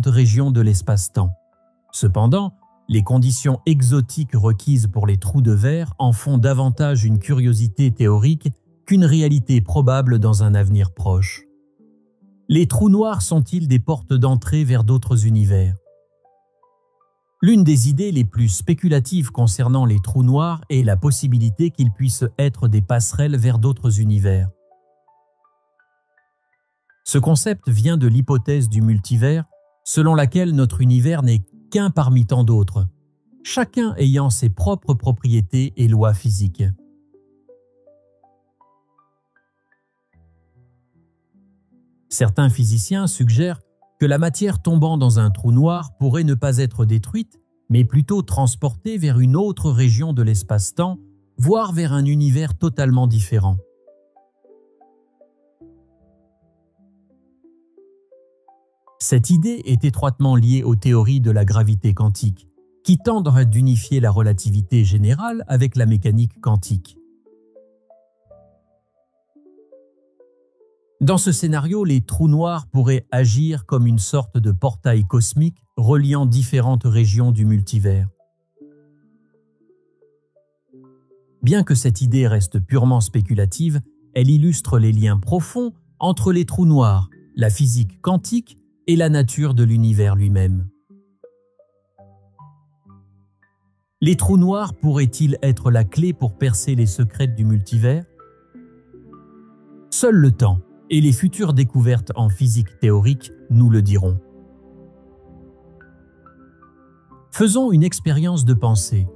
régions de l'espace-temps. Cependant, les conditions exotiques requises pour les trous de verre en font davantage une curiosité théorique qu'une réalité probable dans un avenir proche. Les trous noirs sont-ils des portes d'entrée vers d'autres univers? L'une des idées les plus spéculatives concernant les trous noirs est la possibilité qu'ils puissent être des passerelles vers d'autres univers. Ce concept vient de l'hypothèse du multivers, selon laquelle notre univers n'est qu'un parmi tant d'autres, chacun ayant ses propres propriétés et lois physiques. Certains physiciens suggèrent que la matière tombant dans un trou noir pourrait ne pas être détruite, mais plutôt transportée vers une autre région de l'espace-temps, voire vers un univers totalement différent. Cette idée est étroitement liée aux théories de la gravité quantique, qui tendent d'unifier la relativité générale avec la mécanique quantique. Dans ce scénario, les trous noirs pourraient agir comme une sorte de portail cosmique reliant différentes régions du multivers. Bien que cette idée reste purement spéculative, elle illustre les liens profonds entre les trous noirs, la physique quantique et la nature de l'univers lui-même. Les trous noirs pourraient-ils être la clé pour percer les secrets du multivers? Seul le temps et les futures découvertes en physique théorique nous le diront. Faisons une expérience de pensée.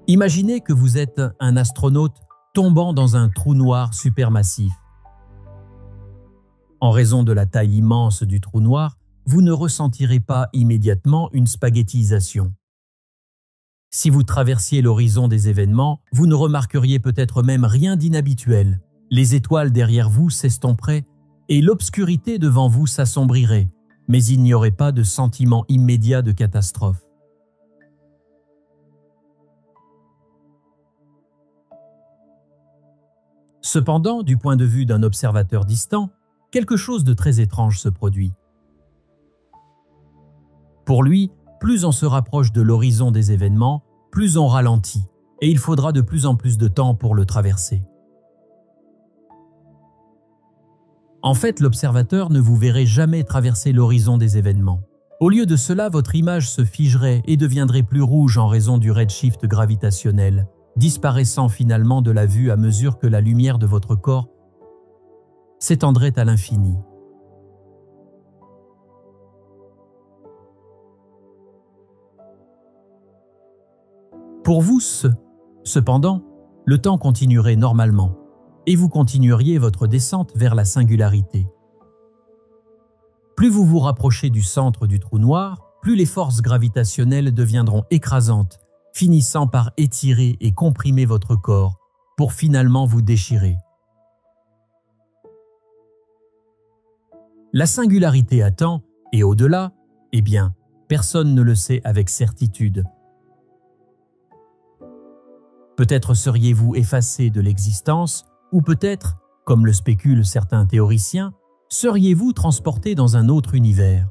Imaginez que vous êtes un astronaute tombant dans un trou noir supermassif. En raison de la taille immense du trou noir, vous ne ressentirez pas immédiatement une spaghettisation. Si vous traversiez l'horizon des événements, vous ne remarqueriez peut-être même rien d'inhabituel. Les étoiles derrière vous s'estomperaient et l'obscurité devant vous s'assombrirait, mais il n'y aurait pas de sentiment immédiat de catastrophe. Cependant, du point de vue d'un observateur distant, quelque chose de très étrange se produit. Pour lui, plus on se rapproche de l'horizon des événements, plus on ralentit, et il faudra de plus en plus de temps pour le traverser. En fait, l'observateur ne vous verrait jamais traverser l'horizon des événements. Au lieu de cela, votre image se figerait et deviendrait plus rouge en raison du redshift gravitationnel, disparaissant finalement de la vue à mesure que la lumière de votre corps s'étendrait à l'infini. Pour vous, cependant, le temps continuerait normalement et vous continueriez votre descente vers la singularité. Plus vous vous rapprochez du centre du trou noir, plus les forces gravitationnelles deviendront écrasantes, finissant par étirer et comprimer votre corps pour finalement vous déchirer. La singularité attend, et au-delà, eh bien, personne ne le sait avec certitude. Peut-être seriez-vous effacé de l'existence, ou peut-être, comme le spéculent certains théoriciens, seriez-vous transporté dans un autre univers.